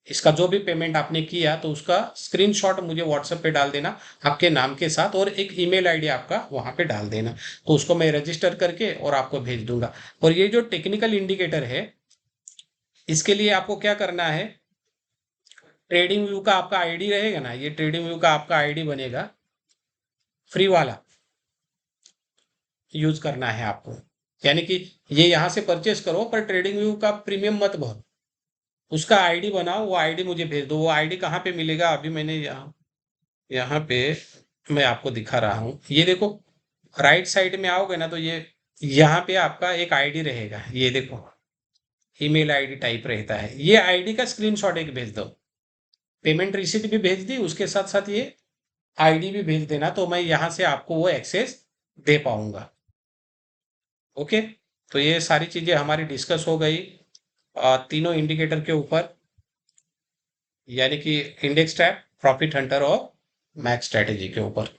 इसका जो भी पेमेंट आपने किया तो उसका स्क्रीनशॉट मुझे व्हाट्सएप पे डाल देना आपके नाम के साथ, और एक ईमेल आईडी आपका वहां पे डाल देना, तो उसको मैं रजिस्टर करके और आपको भेज दूंगा। और ये जो टेक्निकल इंडिकेटर है, इसके लिए आपको क्या करना है, ट्रेडिंग व्यू का आपका आईडी रहेगा ना, ये ट्रेडिंग व्यू का आपका आईडी बनेगा, फ्री वाला यूज करना है आपको। यानी कि ये यहाँ से परचेस करो पर ट्रेडिंग व्यू का प्रीमियम मत भरो, उसका आईडी बनाओ, वो आईडी मुझे भेज दो। वो आईडी कहाँ पे मिलेगा, अभी मैंने यहाँ यहाँ पे मैं आपको दिखा रहा हूँ, ये देखो राइट साइड में आओगे ना तो ये यहाँ पे आपका एक आईडी रहेगा, ये देखो ईमेल आईडी टाइप रहता है, ये आईडी का स्क्रीनशॉट एक भेज दो। पेमेंट रिसीट भी भेज दी, उसके साथ साथ ये आईडी भी भेज देना, तो मैं यहाँ से आपको वो एक्सेस दे पाऊंगा। ओके, तो ये सारी चीजें हमारी डिस्कस हो गई तीनों इंडिकेटर के ऊपर, यानी कि इंडेक्स ट्रैप, प्रॉफिट हंटर और मैच स्ट्रैटेजी के ऊपर।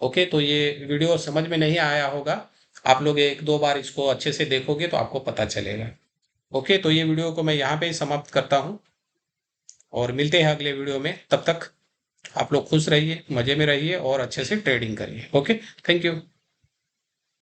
ओके, तो ये वीडियो समझ में नहीं आया होगा, आप लोग एक दो बार इसको अच्छे से देखोगे तो आपको पता चलेगा। ओके, तो ये वीडियो को मैं यहाँ पे ही समाप्त करता हूँ और मिलते हैं अगले वीडियो में। तब तक आप लोग खुश रहिए, मजे में रहिए और अच्छे से ट्रेडिंग करिए। Okay, thank you.